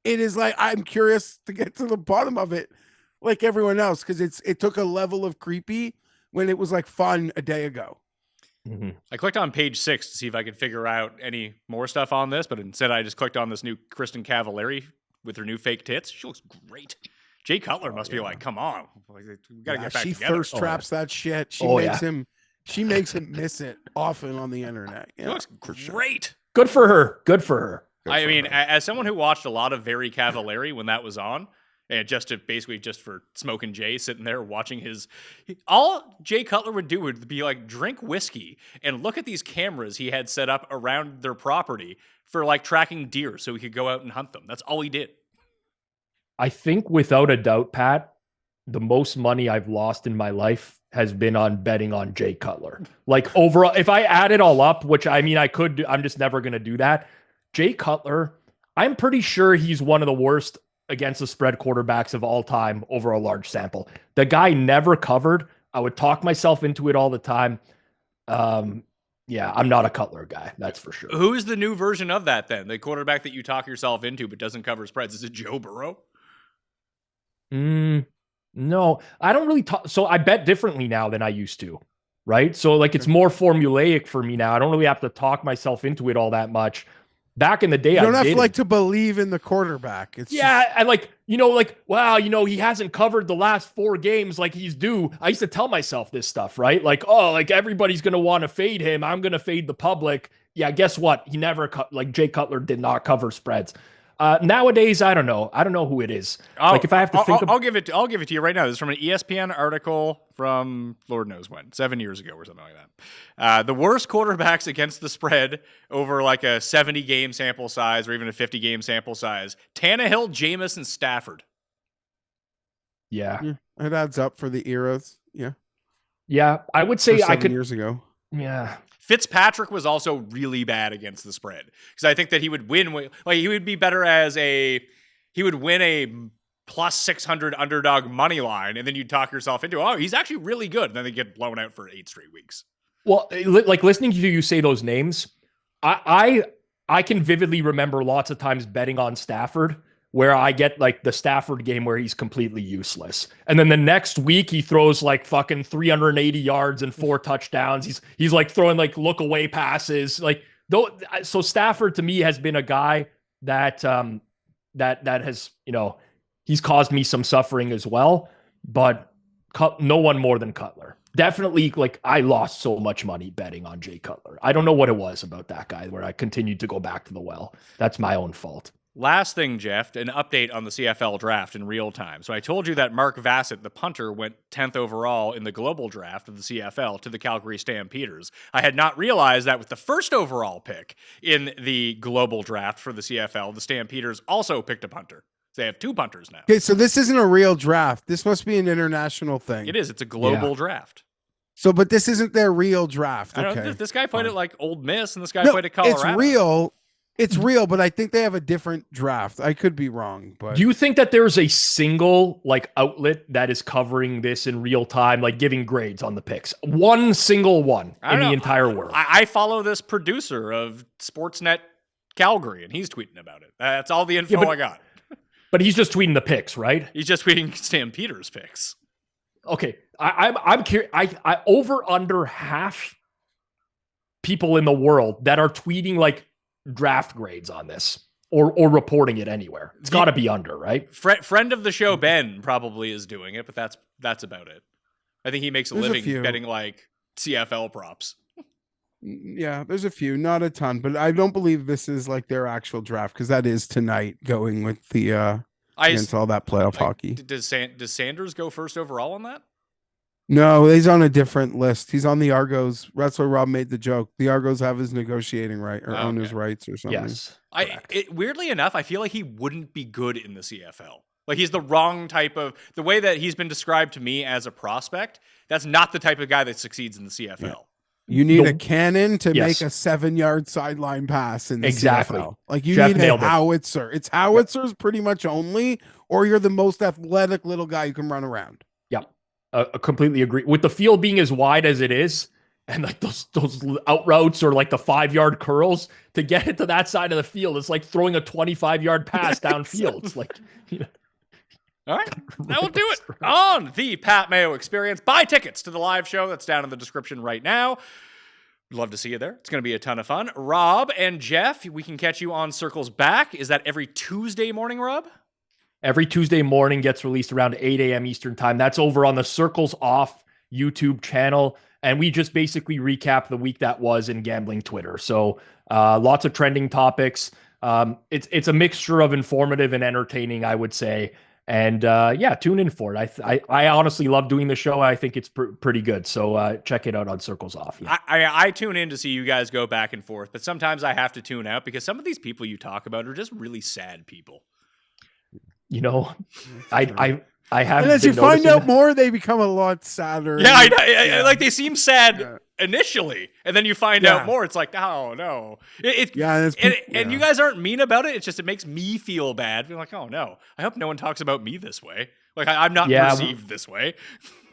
[SPEAKER 5] It is like, I'm curious to get to the bottom of it like everyone else, because it took a level of creepy when it was like fun a day ago.
[SPEAKER 2] Mm-hmm. I clicked on page 6 to see if I could figure out any more stuff on this, but instead I just clicked on this new Kristin Cavallari with her new fake tits. She looks great. Jay Cutler must be like, come on, we gotta get back
[SPEAKER 5] she
[SPEAKER 2] together.
[SPEAKER 5] First traps that shit. She makes him She makes him miss it often on the internet.
[SPEAKER 2] He
[SPEAKER 5] Yeah,
[SPEAKER 2] looks
[SPEAKER 5] for sure.
[SPEAKER 2] great.
[SPEAKER 1] Good for her. Good for her.
[SPEAKER 2] I mean, as someone who watched a lot of Very Cavallari when that was on, and just for smoking Jay sitting there watching all Jay Cutler would do would be like drink whiskey and look at these cameras he had set up around their property for like tracking deer so he could go out and hunt them. That's all he did.
[SPEAKER 1] I think without a doubt, Pat, the most money I've lost in my life has been on betting on Jay Cutler. Like overall, if I add it all up, which I mean I could do, I'm just never going to do that. Jay Cutler, I'm pretty sure he's one of the worst against the spread quarterbacks of all time over a large sample. The guy never covered. I would talk myself into it all the time. Yeah, I'm not a Cutler guy. That's for sure.
[SPEAKER 2] Who's the new version of that then? The quarterback that you talk yourself into but doesn't cover spreads. Is it Joe Burrow?
[SPEAKER 1] No, I don't really talk. So I bet differently now than I used to, right? So like it's more formulaic for me now. I don't really have to talk myself into it all that much. Back in the day,
[SPEAKER 5] You don't
[SPEAKER 1] I
[SPEAKER 5] have
[SPEAKER 1] did.
[SPEAKER 5] to like to believe in the quarterback. It's
[SPEAKER 1] Yeah, I like, wow, he hasn't covered the last 4 games like he's due. I used to tell myself this stuff, right? Like, oh, like everybody's going to want to fade him. I'm going to fade the public. Yeah, guess what? He never Jay Cutler did not cover spreads. Nowadays, I don't know. I don't know who it is. Like if I have to think
[SPEAKER 2] I'll give it to you right now. This is from an ESPN article from Lord knows when, 7 years ago or something like that. The worst quarterbacks against the spread over like a 70 game sample size or even a 50 game sample size: Tannehill, Jameis, and Stafford.
[SPEAKER 1] Yeah.
[SPEAKER 5] it adds up for the eras.
[SPEAKER 1] Yeah, I would say I could.
[SPEAKER 5] years ago.
[SPEAKER 1] Yeah.
[SPEAKER 2] Fitzpatrick was also really bad against the spread because I think that he would win. Like he would be better he would win a plus 600 underdog money line, and then you'd talk yourself into, oh, he's actually really good. And then they get blown out for 8 straight weeks.
[SPEAKER 1] Well, like listening to you say those names, I can vividly remember lots of times betting on Stafford where I get like the Stafford game where he's completely useless. And then the next week he throws like fucking 380 yards and 4 touchdowns. He's like throwing like look away passes. Like so Stafford to me has been a guy that that has, he's caused me some suffering as well, but no one more than Cutler. Definitely, like I lost so much money betting on Jay Cutler. I don't know what it was about that guy where I continued to go back to the well. That's my own fault.
[SPEAKER 2] Last thing, Geoff, an update on the CFL draft in real time. So I told you that Mark Vassett, the punter, went 10th overall in the global draft of the CFL to the Calgary Stampeders. I had not realized that with the first overall pick in the global draft for the CFL, the Stampeders also picked a punter. So they have 2 punters now.
[SPEAKER 5] Okay, so this isn't a real draft. This must be an international thing.
[SPEAKER 2] It is. It's a global draft.
[SPEAKER 5] So, but this isn't their real draft.
[SPEAKER 2] I don't
[SPEAKER 5] Okay.
[SPEAKER 2] know, this guy played at like Old Miss, and this guy played at Colorado.
[SPEAKER 5] It's real. It's real, but I think they have a different draft. I could be wrong, but
[SPEAKER 1] Do you think that there's a single like outlet that is covering this in real time, like giving grades on the picks? One single one in the entire world.
[SPEAKER 2] I follow this producer of Sportsnet Calgary, and he's tweeting about it. That's all the info I got.
[SPEAKER 1] But he's just tweeting the picks, right?
[SPEAKER 2] He's just tweeting Stampeders picks.
[SPEAKER 1] Okay, I'm curious. I over under half people in the world that are tweeting like draft grades on this or reporting it anywhere. It's got to be under, right?
[SPEAKER 2] Friend of the show Ben probably is doing it, but that's about it. I think he makes a living betting like CFL props.
[SPEAKER 5] Yeah, there's a few, not a ton, but I don't believe this is like their actual draft because that is tonight going with the against all that playoff hockey.
[SPEAKER 2] Does Sanders go first overall on that?
[SPEAKER 5] No, he's on a different list. He's on the Argos. That's why Rob made the joke. The Argos have his negotiating right or owner's rights or something.
[SPEAKER 1] Yes.
[SPEAKER 2] Weirdly enough, I feel like he wouldn't be good in the CFL. Like he's the wrong type of the way that he's been described to me as a prospect. That's not the type of guy that succeeds in the CFL.
[SPEAKER 5] Yeah. You need a cannon to make a 7-yard sideline pass in the CFL. Like you need a howitzer. It's howitzers pretty much only, or you're the most athletic little guy who can run around.
[SPEAKER 1] Yep. I completely agree. With the field being as wide as it is, and like those out routes or like the 5-yard curls to get it to that side of the field, it's like throwing a 25-yard pass downfield. It's like,
[SPEAKER 2] all right, that will do it on the Pat Mayo Experience. Buy tickets to the live show. That's down in the description right now. We'd love to see you there. It's going to be a ton of fun. Rob and Geoff, we can catch you on Circles Back. Is that every Tuesday morning, Rob?
[SPEAKER 1] Every Tuesday morning gets released around 8 a.m. Eastern time. That's over on the Circles Off YouTube channel. and we just basically recap the week that was in gambling Twitter. So lots of trending topics. It's a mixture of informative and entertaining, I would say. And yeah, tune in for it. I honestly love doing the show. I think it's pretty good. So check it out on Circles Off. Yeah.
[SPEAKER 2] I tune in to see you guys go back and forth, but sometimes I have to tune out because some of these people you talk about are just really sad people.
[SPEAKER 1] You know, I have.
[SPEAKER 5] And as you find out more, they become a lot sadder.
[SPEAKER 2] Yeah, I like they seem sad initially, and then you find out more. It's like, oh no, and you guys aren't mean about it. It's just it makes me feel bad. You're like, oh no, I hope no one talks about me this way. Like I'm not perceived this way.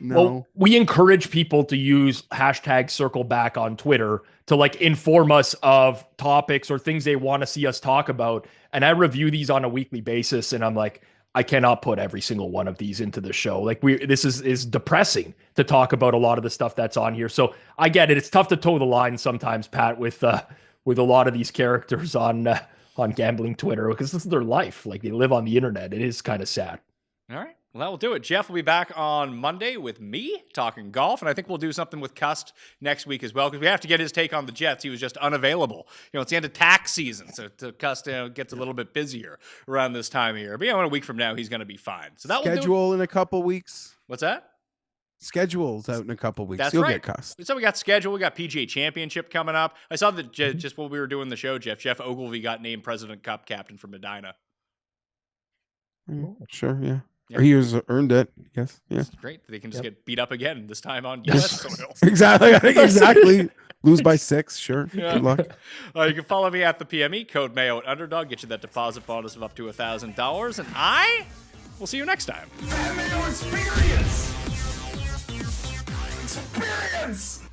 [SPEAKER 5] No.
[SPEAKER 1] Well, we encourage people to use #CircleBack on Twitter to like inform us of topics or things they want to see us talk about. And I review these on a weekly basis, and I'm like, I cannot put every single one of these into the show. Like this is depressing to talk about a lot of the stuff that's on here. So I get it. It's tough to toe the line sometimes, Pat, with a lot of these characters on gambling Twitter, because this is their life. Like they live on the internet. It is kind of sad.
[SPEAKER 2] All right. Well, that will do it. Geoff will be back on Monday with me talking golf, and I think we'll do something with Cust next week as well, because we have to get his take on the Jets. He was just unavailable. You know, it's the end of tax season, so Cust gets a little bit busier around this time of year. But a week from now, he's going to be fine. So that
[SPEAKER 5] schedule in a couple weeks.
[SPEAKER 2] What's that?
[SPEAKER 5] Schedule's out in a couple weeks.
[SPEAKER 2] That's
[SPEAKER 5] You'll
[SPEAKER 2] right.
[SPEAKER 5] get Cust.
[SPEAKER 2] So we got schedule. We got PGA Championship coming up. I saw that just while we were doing the show, Jeff Ogilvy got named President Cup captain for Medina.
[SPEAKER 5] Sure, yeah. Or he has earned it, yes. Yeah.
[SPEAKER 2] That's great. They can just get beat up again, this time on U.S. soil.
[SPEAKER 5] Exactly. Lose by 6, sure.
[SPEAKER 2] Yeah.
[SPEAKER 5] Good luck.
[SPEAKER 2] You can follow me at the PME, code Mayo at Underdog, get you that deposit bonus of up to $1,000. And I will see you next time.
[SPEAKER 4] That Mayo experience! Experience!